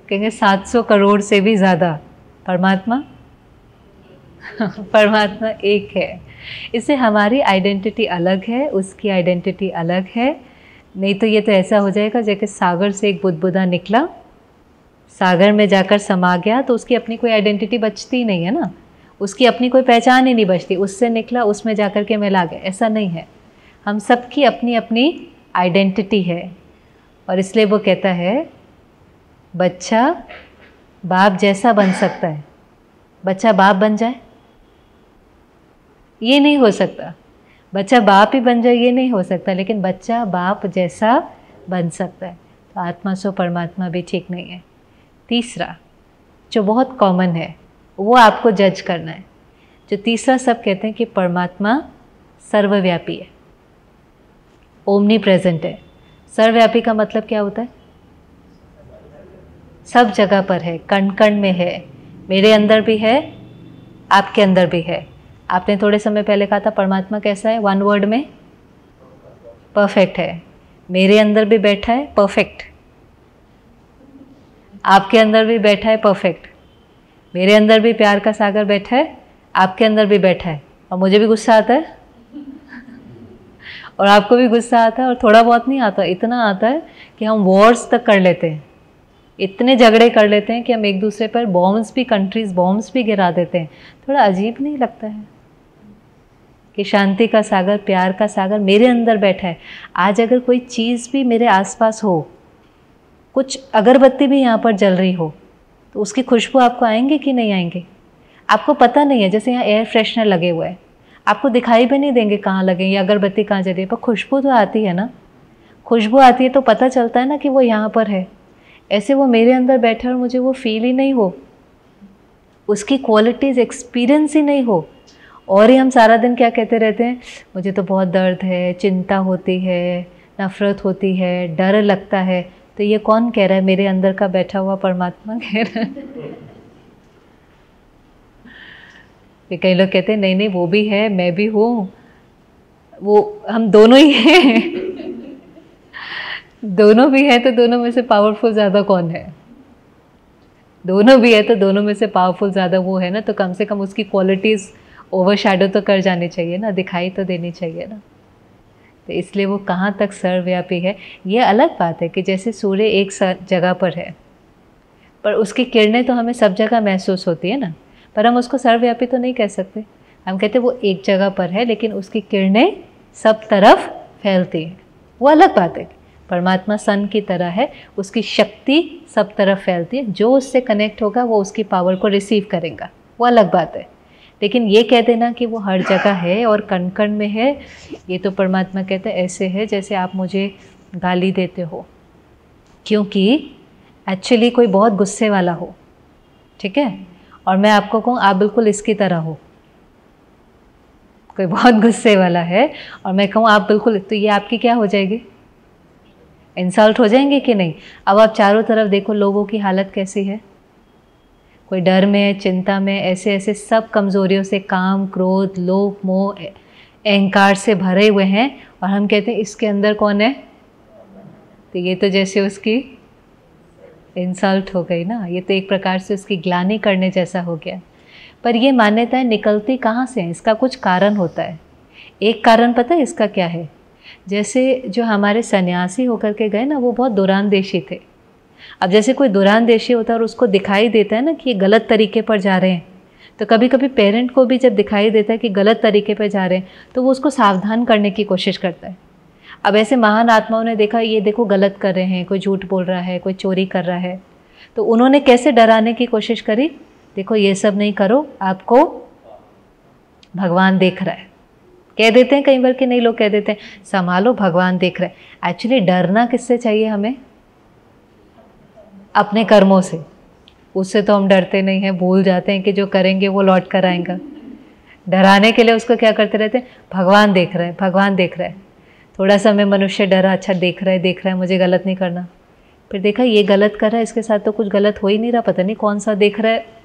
कहेंगे 700 करोड़ से भी ज़्यादा। परमात्मा परमात्मा एक है। इससे हमारी आइडेंटिटी अलग है, उसकी आइडेंटिटी अलग है। नहीं तो ये तो ऐसा हो जाएगा जैसे सागर से एक बुदबुदा निकला, सागर में जाकर समा गया, तो उसकी अपनी कोई आइडेंटिटी बचती ही नहीं है ना, उसकी अपनी कोई पहचान ही नहीं बचती। उससे निकला, उसमें जाकर के मिला गया, ऐसा नहीं है। हम सबकी अपनी अपनी आइडेंटिटी है। और इसलिए वो कहता है बच्चा बाप जैसा बन सकता है, बच्चा बाप बन जाए ये नहीं हो सकता। बच्चा बाप ही बन जाए ये नहीं हो सकता, लेकिन बच्चा बाप जैसा बन सकता है। तो आत्मा सो परमात्मा भी ठीक नहीं है। तीसरा जो बहुत कॉमन है वो आपको जज करना है। जो तीसरा सब कहते हैं कि परमात्मा सर्वव्यापी है, ओमनी प्रेजेंट है। सर्वव्यापी का मतलब क्या होता है? सब जगह पर है, कण कण में है, मेरे अंदर भी है, आपके अंदर भी है। आपने थोड़े समय पहले कहा था परमात्मा कैसा है, वन वर्ड में परफेक्ट है। मेरे अंदर भी बैठा है परफेक्ट, आपके अंदर भी बैठा है परफेक्ट। मेरे अंदर भी प्यार का सागर बैठा है, आपके अंदर भी बैठा है। और मुझे भी गुस्सा आता है और आपको भी गुस्सा आता है, और थोड़ा बहुत नहीं आता, इतना आता है कि हम वॉर्स तक कर लेते हैं, इतने झगड़े कर लेते हैं कि हम एक दूसरे पर बॉम्ब्स भी, कंट्रीज बॉम्ब्स भी गिरा देते हैं। थोड़ा अजीब नहीं लगता है कि शांति का सागर, प्यार का सागर मेरे अंदर बैठा है। आज अगर कोई चीज़ भी मेरे आसपास हो, कुछ अगरबत्ती भी यहाँ पर जल रही हो, तो उसकी खुशबू आपको आएंगे कि नहीं आएंगे? आपको पता नहीं है। जैसे यहाँ एयर फ्रेशनर लगे हुए हैं, आपको दिखाई भी नहीं देंगे कहाँ लगे या अगरबत्ती कहाँ जली है, पर खुशबू तो आती है ना। खुशबू आती है तो पता चलता है ना कि वो यहाँ पर है। ऐसे वो मेरे अंदर बैठा और मुझे वो फील ही नहीं हो, उसकी क्वालिटीज़ एक्सपीरियंस ही नहीं हो, और ही हम सारा दिन क्या कहते रहते हैं, मुझे तो बहुत दर्द है, चिंता होती है, नफ़रत होती है, डर लगता है। तो ये कौन कह रहा है? मेरे अंदर का बैठा हुआ परमात्मा कह रहा है। कई लोग कहते हैं नहीं नहीं वो भी है, मैं भी हूँ, वो हम दोनों ही हैं। दोनों भी है तो दोनों में से पावरफुल ज़्यादा कौन है? दोनों भी है तो दोनों में से पावरफुल ज़्यादा वो है ना। तो कम से कम उसकी क्वालिटीज़ ओवरशैडो तो कर जानी चाहिए ना, दिखाई तो देनी चाहिए ना। तो इसलिए वो कहाँ तक सर्वव्यापी है, ये अलग बात है कि जैसे सूर्य एक जगह पर है, पर उसकी किरणें तो हमें सब जगह महसूस होती है ना, पर हम उसको सर्वव्यापी तो नहीं कह सकते। हम कहते वो एक जगह पर है लेकिन उसकी किरणें सब तरफ फैलती हैं, वो अलग बात है। परमात्मा सन की तरह है, उसकी शक्ति सब तरफ फैलती है, जो उससे कनेक्ट होगा वो उसकी पावर को रिसीव करेगा, वो अलग बात है। लेकिन ये कह देना कि वो हर जगह है और कण कण में है, ये तो परमात्मा कहते हैं ऐसे है जैसे आप मुझे गाली देते हो, क्योंकि एक्चुअली कोई बहुत गुस्से वाला हो, ठीक है, और मैं आपको कहूँ आप बिल्कुल इसकी तरह हो। कोई बहुत गुस्से वाला है और मैं कहूँ आप बिल्कुल, तो ये आपकी क्या हो जाएगी? इंसल्ट हो जाएंगे कि नहीं? अब आप चारों तरफ देखो लोगों की हालत कैसी है। कोई डर में, चिंता में, ऐसे ऐसे सब कमज़ोरियों से, काम, क्रोध, लोभ, मोह, अहंकार से भरे हुए हैं, और हम कहते हैं इसके अंदर कौन है? तो ये तो जैसे उसकी इंसल्ट हो गई ना, ये तो एक प्रकार से उसकी ग्लानि करने जैसा हो गया। पर ये मान्यताएं निकलती कहाँ से हैं? इसका कुछ कारण होता है। एक कारण पता है इसका क्या है? जैसे जो हमारे सन्यासी होकर के गए ना, वो बहुत दुरानदेशी थे। अब जैसे कोई दुरानदेशी होता है और उसको दिखाई देता है ना कि ये गलत तरीके पर जा रहे हैं, तो कभी कभी पेरेंट को भी जब दिखाई देता है कि गलत तरीके पर जा रहे हैं, तो वो उसको सावधान करने की कोशिश करता है। अब ऐसे महान आत्माओं ने देखा ये देखो गलत कर रहे हैं, कोई झूठ बोल रहा है, कोई चोरी कर रहा है, तो उन्होंने कैसे डराने की कोशिश करी? देखो ये सब नहीं करो, आपको भगवान देख रहा है। कह देते हैं कई बार कि नहीं, लोग कह देते हैं संभालो भगवान देख रहे हैं। एक्चुअली डरना किससे चाहिए हमें? अपने कर्मों से। उससे तो हम डरते नहीं हैं, भूल जाते हैं कि जो करेंगे वो लौट कर आएगा। डराने के लिए उसको क्या करते रहते हैं? भगवान देख रहा है, भगवान देख रहा है। थोड़ा समय मनुष्य डरा, अच्छा देख रहा है, मुझे गलत नहीं करना। फिर देखा ये गलत कर रहा है, इसके साथ तो कुछ गलत हो ही नहीं रहा, पता नहीं कौन सा देख रहा है।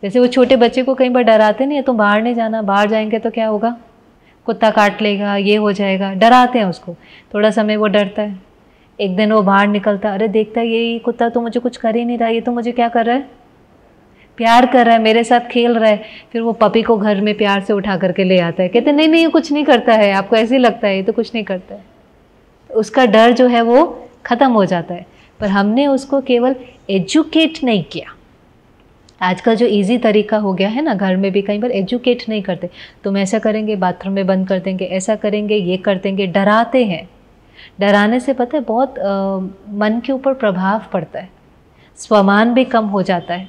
जैसे वो छोटे बच्चे को कई बार डराते नहीं है, तुम बाहर नहीं जाना, बाहर जाएंगे तो क्या होगा, कुत्ता काट लेगा, ये हो जाएगा, डराते हैं उसको। थोड़ा समय वो डरता है, एक दिन वो बाहर निकलता, अरे देखता है ये कुत्ता तो मुझे कुछ कर ही नहीं रहा, ये तो मुझे क्या कर रहा है, प्यार कर रहा है, मेरे साथ खेल रहा है। फिर वो पपी को घर में प्यार से उठा करके ले आता है, कहते नहीं नहीं ये कुछ नहीं करता है, आपको ऐसे ही लगता है ये तो कुछ नहीं करता है। उसका डर जो है वो ख़त्म हो जाता है। पर हमने उसको केवल एजुकेट नहीं किया। आजकल जो इजी तरीका हो गया है ना, घर में भी कई बार एजुकेट नहीं करते, तुम ऐसा करेंगे बाथरूम में बंद कर देंगे, ऐसा करेंगे, ये कर देंगे, डराते हैं। डराने से पता है बहुत मन के ऊपर प्रभाव पड़ता है, स्वमान भी कम हो जाता है।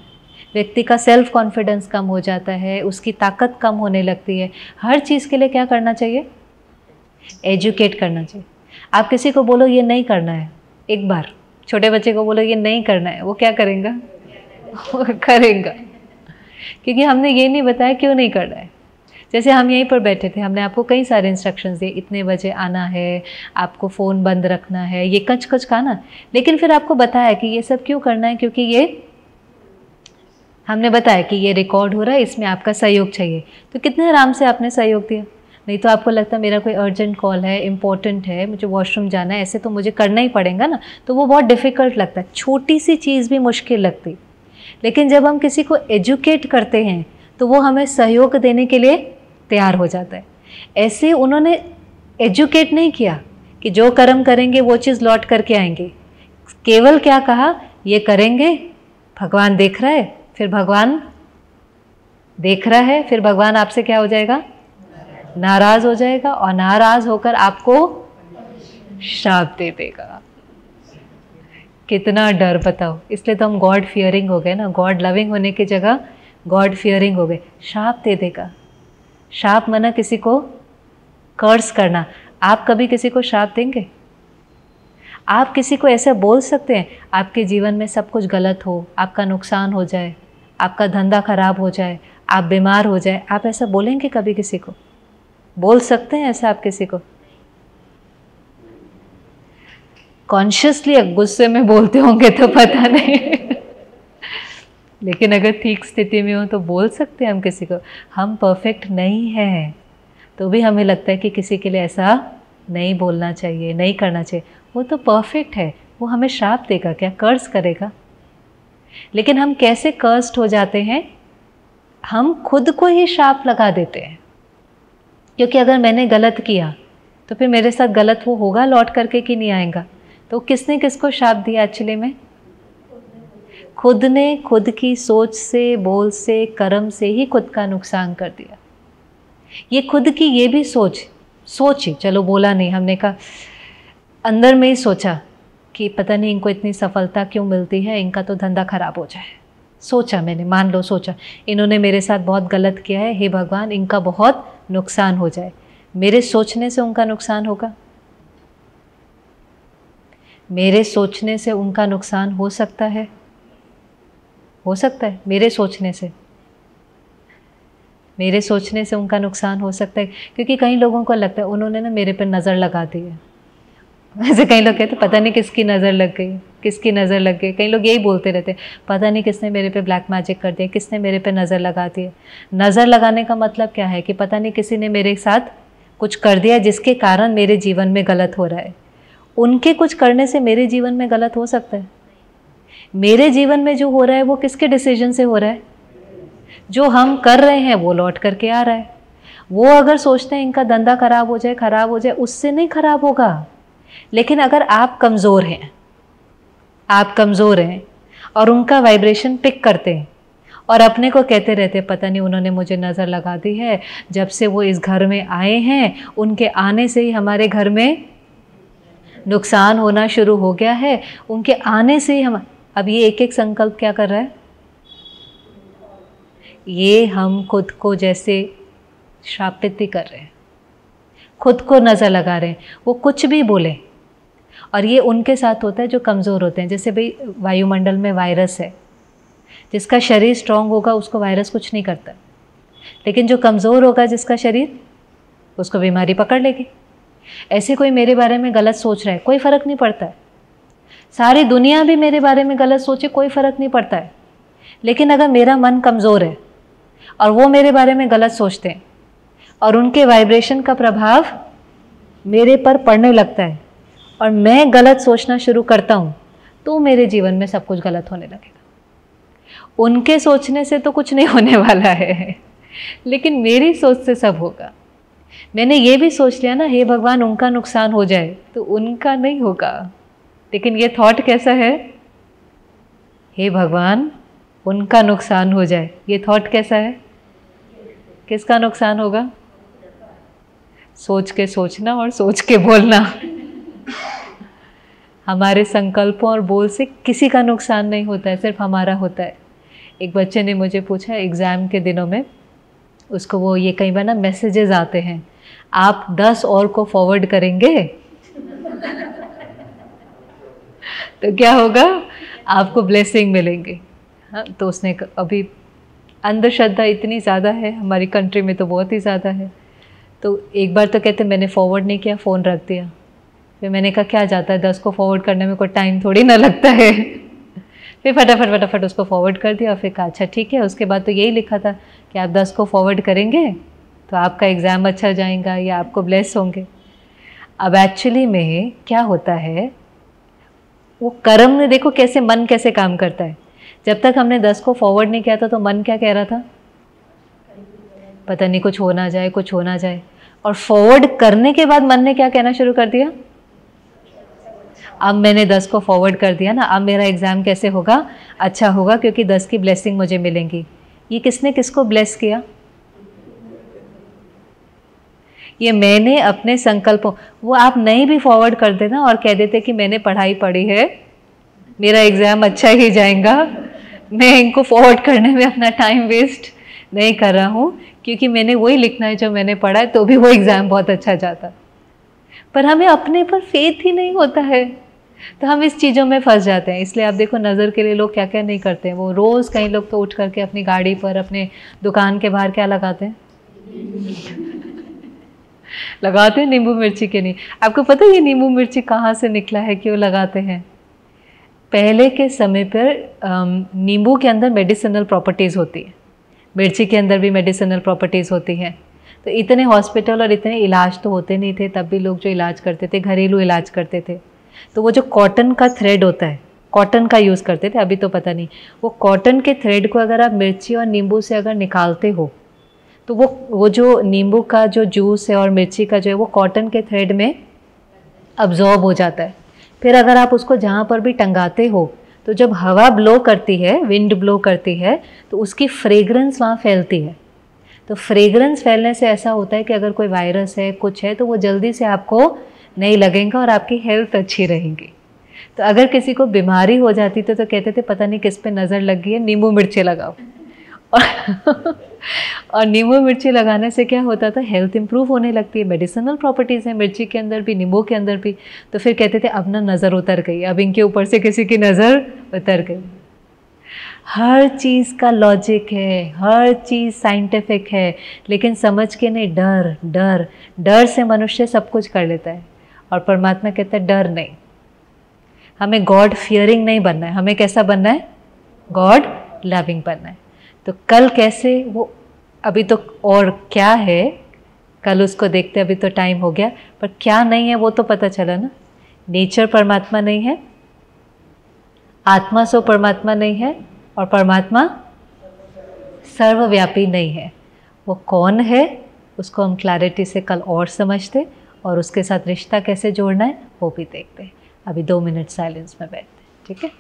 व्यक्ति का सेल्फ कॉन्फिडेंस कम हो जाता है, उसकी ताकत कम होने लगती है। हर चीज़ के लिए क्या करना चाहिए? एजुकेट करना चाहिए। आप किसी को बोलो ये नहीं करना है, एक बार छोटे बच्चे को बोलो ये नहीं करना है, वो क्या करेगा? वो करेगा, क्योंकि हमने ये नहीं बताया क्यों नहीं करना है। जैसे हम यहीं पर बैठे थे, हमने आपको कई सारे इंस्ट्रक्शंस दिए, इतने बजे आना है, आपको फ़ोन बंद रखना है, ये कच कच खाना, लेकिन फिर आपको बताया कि ये सब क्यों करना है, क्योंकि ये हमने बताया कि ये रिकॉर्ड हो रहा है, इसमें आपका सहयोग चाहिए। तो कितने आराम से आपने सहयोग दिया। नहीं तो आपको लगता मेरा कोई अर्जेंट कॉल है, इम्पोर्टेंट है, मुझे वॉशरूम जाना है, ऐसे तो मुझे करना ही पड़ेगा ना, तो वो बहुत डिफ़िकल्ट लगता है, छोटी सी चीज़ भी मुश्किल लगती। लेकिन जब हम किसी को एजुकेट करते हैं तो वो हमें सहयोग देने के लिए तैयार हो जाता है। ऐसे उन्होंने एजुकेट नहीं किया कि जो कर्म करेंगे वो चीज़ लौट करके आएंगे, केवल क्या कहा, ये करेंगे, भगवान देख रहा है, फिर भगवान देख रहा है, फिर भगवान आपसे क्या हो जाएगा? नाराज हो जाएगा, और नाराज होकर आपको श्राप दे देगा। कितना डर बताओ। इसलिए तो हम गॉड फियरिंग हो गए ना, गॉड लविंग होने की जगह गॉड फियरिंग हो गए। श्राप दे देगा। श्राप माना किसी को कर्स करना। आप कभी किसी को श्राप देंगे? आप किसी को ऐसे बोल सकते हैं आपके जीवन में सब कुछ गलत हो, आपका नुकसान हो जाए, आपका धंधा खराब हो जाए, आप बीमार हो जाए, आप ऐसा बोलेंगे कभी किसी को? बोल सकते हैं ऐसा आप किसी को? कॉन्शियसली गुस्से में बोलते होंगे तो पता नहीं लेकिन अगर ठीक स्थिति में हो तो बोल सकते हैं हम किसी को। हम परफेक्ट नहीं हैं तो भी हमें लगता है कि किसी के लिए ऐसा नहीं बोलना चाहिए, नहीं करना चाहिए। वो तो परफेक्ट है, वो हमें श्राप देगा क्या? कर्स करेगा। लेकिन हम कैसे कर्स्ड हो जाते हैं? हम खुद को ही श्राप लगा देते हैं, क्योंकि अगर मैंने गलत किया तो फिर मेरे साथ गलत वो होगा लौट करके कि नहीं आएगा। तो किसने किसको श्राप दिया एक्चुअली में? खुद ने खुद की सोच से, बोल से, कर्म से ही खुद का नुकसान कर दिया। ये खुद की ये भी सोची, चलो बोला नहीं, हमने कहा अंदर में ही सोचा कि पता नहीं इनको इतनी सफलता क्यों मिलती है, इनका तो धंधा खराब हो जाए। सोचा मैंने, मान लो सोचा, इन्होंने मेरे साथ बहुत गलत किया है, हे भगवान इनका बहुत नुकसान हो जाए। मेरे सोचने से उनका नुकसान होगा? मेरे सोचने से उनका नुकसान हो सकता है? हो सकता है। मेरे सोचने से उनका नुकसान हो सकता है, क्योंकि कई लोगों को लगता है उन्होंने ना मेरे पे नज़र लगा दी है। ऐसे कई लोग कहते पता नहीं किसकी नज़र लग गई, किसकी नज़र लग गई। कई लोग यही बोलते रहते पता नहीं किसने मेरे पे ब्लैक मैजिक कर दिया, किसने मेरे पे नज़र लगा दी है। नज़र लगाने का मतलब क्या है कि पता नहीं किसी ने मेरे साथ कुछ कर दिया जिसके कारण मेरे जीवन में गलत हो रहा है। उनके कुछ करने से मेरे जीवन में गलत हो सकता है? मेरे जीवन में जो हो रहा है वो किसके डिसीजन से हो रहा है? जो हम कर रहे हैं वो लौट करके आ रहा है। वो अगर सोचते हैं इनका धंधा खराब हो जाए, उससे नहीं खराब होगा। लेकिन अगर आप कमज़ोर हैं और उनका वाइब्रेशन पिक करते हैं और अपने को कहते रहते पता नहीं उन्होंने मुझे नज़र लगा दी है, जब से वो इस घर में आए हैं उनके आने से ही हमारे घर में नुकसान होना शुरू हो गया है, उनके आने से ही हम। अब ये एक एक संकल्प क्या कर रहा है? ये हम खुद को जैसे श्रापित ही कर रहे हैं, खुद को नज़र लगा रहे हैं। वो कुछ भी बोले, और ये उनके साथ होता है जो कमज़ोर होते हैं। जैसे भाई वायुमंडल में वायरस है, जिसका शरीर स्ट्रांग होगा उसको वायरस कुछ नहीं करता, लेकिन जो कमज़ोर होगा जिसका शरीर, उसको बीमारी पकड़ लेगी। ऐसे कोई मेरे बारे में गलत सोच रहा है, कोई फ़र्क नहीं पड़ता है। सारी दुनिया भी मेरे बारे में गलत सोचे, कोई फ़र्क नहीं पड़ता है। लेकिन अगर मेरा मन कमज़ोर है और वो मेरे बारे में गलत सोचते हैं और उनके वाइब्रेशन का प्रभाव मेरे पर पड़ने लगता है और मैं गलत सोचना शुरू करता हूँ, तो मेरे जीवन में सब कुछ गलत होने लगेगा। उनके सोचने से तो कुछ नहीं होने वाला है, लेकिन मेरी सोच से सब होगा। मैंने ये भी सोच लिया ना, हे भगवान उनका नुकसान हो जाए, तो उनका नहीं होगा। लेकिन ये थॉट कैसा है? हे भगवान उनका नुकसान हो जाए। ये थॉट कैसा है? किसका नुकसान होगा? सोच के सोचना और सोच के बोलना। हमारे संकल्पों और बोल से किसी का नुकसान नहीं होता है, सिर्फ हमारा होता है। एक बच्चे ने मुझे पूछा एग्ज़ाम के दिनों में, उसको वो ये कई बार ना मैसेजेस आते हैं, आप 10 और को फॉरवर्ड करेंगे तो क्या होगा, आपको ब्लेसिंग मिलेंगे। हाँ, तो उसने अभी अंधश्रद्धा इतनी ज़्यादा है हमारी कंट्री में, तो बहुत ही ज़्यादा है। तो एक बार तो कहते मैंने फॉरवर्ड नहीं किया, फ़ोन रख दिया। फिर मैंने कहा क्या जाता है, 10 को फॉरवर्ड करने में कोई टाइम थोड़ी ना लगता है फिर फटाफट उसको फॉरवर्ड कर दिया। फिर कहा अच्छा ठीक है। उसके बाद तो यही लिखा था कि आप 10 को फॉरवर्ड करेंगे तो आपका एग्ज़ाम अच्छा जाएगा या आपको ब्लेस होंगे। अब एक्चुअली में क्या होता है, वो कर्म में देखो कैसे मन कैसे काम करता है। जब तक हमने 10 को फॉरवर्ड नहीं किया था तो मन क्या कह रहा था, पता नहीं कुछ हो ना जाए, कुछ हो ना जाए। और फॉरवर्ड करने के बाद मन ने क्या कहना शुरू कर दिया, अब मैंने 10 को फॉरवर्ड कर दिया ना, अब मेरा एग्ज़ाम कैसे होगा, अच्छा होगा, क्योंकि 10 की ब्लेसिंग मुझे मिलेंगी। ये किसने किसको ब्लेस किया, ये मैंने अपने संकल्पों। वो आप नहीं भी फॉरवर्ड कर देना और कह देते कि मैंने पढ़ाई पढ़ी है, मेरा एग्ज़ाम अच्छा ही जाएगा, मैं इनको फॉरवर्ड करने में अपना टाइम वेस्ट नहीं कर रहा हूँ, क्योंकि मैंने वही लिखना है जो मैंने पढ़ा है, तो भी वो एग्ज़ाम बहुत अच्छा जाता। पर हमें अपने पर फेथ ही नहीं होता है, तो हम इस चीज़ों में फंस जाते हैं। इसलिए आप देखो नज़र के लिए लोग क्या क्या नहीं करते हैं। वो रोज़ कई लोग तो उठ करके अपनी गाड़ी पर, अपने दुकान के बाहर क्या लगाते हैं लगाते हैं नींबू मिर्ची के। नहीं, आपको पता है ये नींबू मिर्ची कहाँ से निकला है, क्यों लगाते हैं? पहले के समय पर नींबू के अंदर मेडिसिनल प्रॉपर्टीज़ होती है, मिर्ची के अंदर भी मेडिसिनल प्रॉपर्टीज़ होती हैं। तो इतने हॉस्पिटल और इतने इलाज तो होते नहीं थे, तब भी लोग जो इलाज करते थे घरेलू इलाज करते थे। तो वो जो कॉटन का थ्रेड होता है, कॉटन का यूज़ करते थे, अभी तो पता नहीं। वो कॉटन के थ्रेड को अगर आप मिर्ची और नींबू से अगर निकालते हो तो वो जो नींबू का जो जूस है और मिर्ची का जो है वो कॉटन के थ्रेड में अब्जॉर्ब हो जाता है। फिर अगर आप उसको जहाँ पर भी टंगाते हो तो जब हवा ब्लो करती है, विंड ब्लो करती है, तो उसकी फ्रेग्रेंस वहाँ फैलती है। तो फ्रेग्रेंस फैलने से ऐसा होता है कि अगर कोई वायरस है, कुछ है, तो वो जल्दी से आपको नहीं लगेगा और आपकी हेल्थ अच्छी रहेगी। तो अगर किसी को बीमारी हो जाती तो कहते थे पता नहीं किस पे नज़र लग गई है, नींबू मिर्ची लगाओ और नींबू मिर्ची लगाने से क्या होता था, हेल्थ इंप्रूव होने लगती है। मेडिसिनल प्रॉपर्टीज़ हैं मिर्ची के अंदर भी, नींबू के अंदर भी। तो फिर कहते थे अब ना नज़र उतर गई, अब इनके ऊपर से किसी की नज़र उतर गई। हर चीज़ का लॉजिक है, हर चीज़ साइंटिफिक है, लेकिन समझ के नहीं, डर डर डर से मनुष्य सब कुछ कर लेता है। और परमात्मा कहता है डर नहीं, हमें गॉड फियरिंग नहीं बनना है, हमें कैसा बनना है, गॉड लविंग बनना है। तो कल कैसे वो, अभी तो और क्या है कल उसको देखते, अभी तो टाइम हो गया, पर क्या नहीं है वो तो पता चला ना। नेचर परमात्मा नहीं है, आत्मा सो परमात्मा नहीं है, और परमात्मा सर्वव्यापी नहीं है। वो कौन है उसको हम क्लैरिटी से कल और समझते, और उसके साथ रिश्ता कैसे जोड़ना है वो भी देखते। अभी 2 मिनट साइलेंस में बैठते, ठीक है।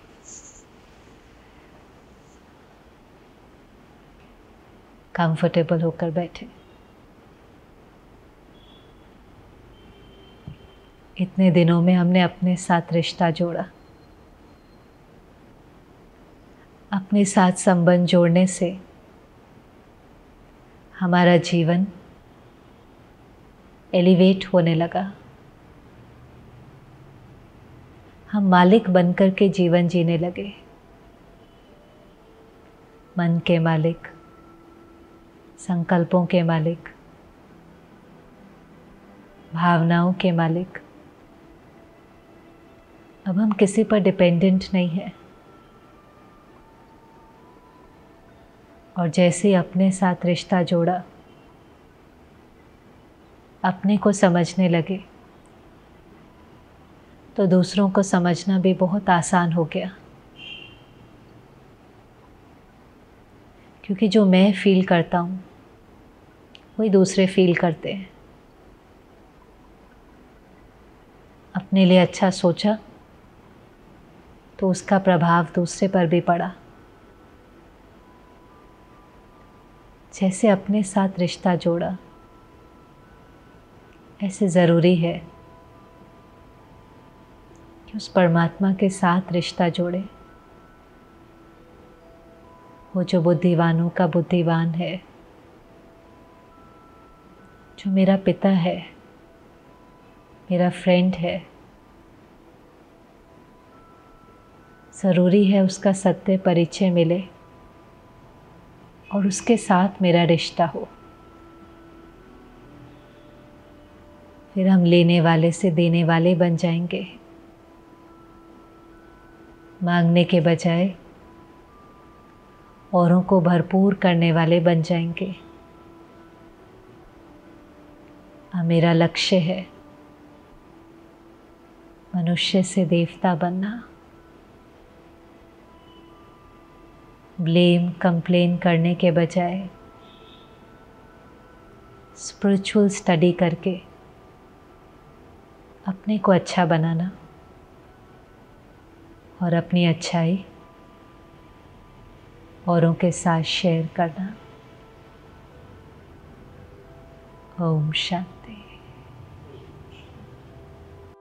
कंफर्टेबल होकर बैठे। इतने दिनों में हमने अपने साथ रिश्ता जोड़ा। अपने साथ संबंध जोड़ने से हमारा जीवन एलिवेट होने लगा। हम मालिक बनकर के जीवन जीने लगे, मन के मालिक, संकल्पों के मालिक, भावनाओं के मालिक। अब हम किसी पर डिपेंडेंट नहीं हैं। और जैसे ही अपने साथ रिश्ता जोड़ा, अपने को समझने लगे, तो दूसरों को समझना भी बहुत आसान हो गया। क्योंकि जो मैं फील करता हूँ वही दूसरे फील करते हैं। अपने लिए अच्छा सोचा तो उसका प्रभाव दूसरे पर भी पड़ा। जैसे अपने साथ रिश्ता जोड़ा, ऐसे ज़रूरी है कि उस परमात्मा के साथ रिश्ता जोड़े। वो जो बुद्धिवानों का बुद्धिवान है, जो मेरा पिता है, मेरा फ्रेंड है, ज़रूरी है उसका सत्य परिचय मिले और उसके साथ मेरा रिश्ता हो। फिर हम लेने वाले से देने वाले बन जाएंगे, मांगने के बजाय औरों को भरपूर करने वाले बन जाएंगे। मेरा लक्ष्य है मनुष्य से देवता बनना। ब्लेम कंप्लेन करने के बजाय स्पिरिचुअल स्टडी करके अपने को अच्छा बनाना और अपनी अच्छाई औरों के साथ शेयर करना। ओम शांति।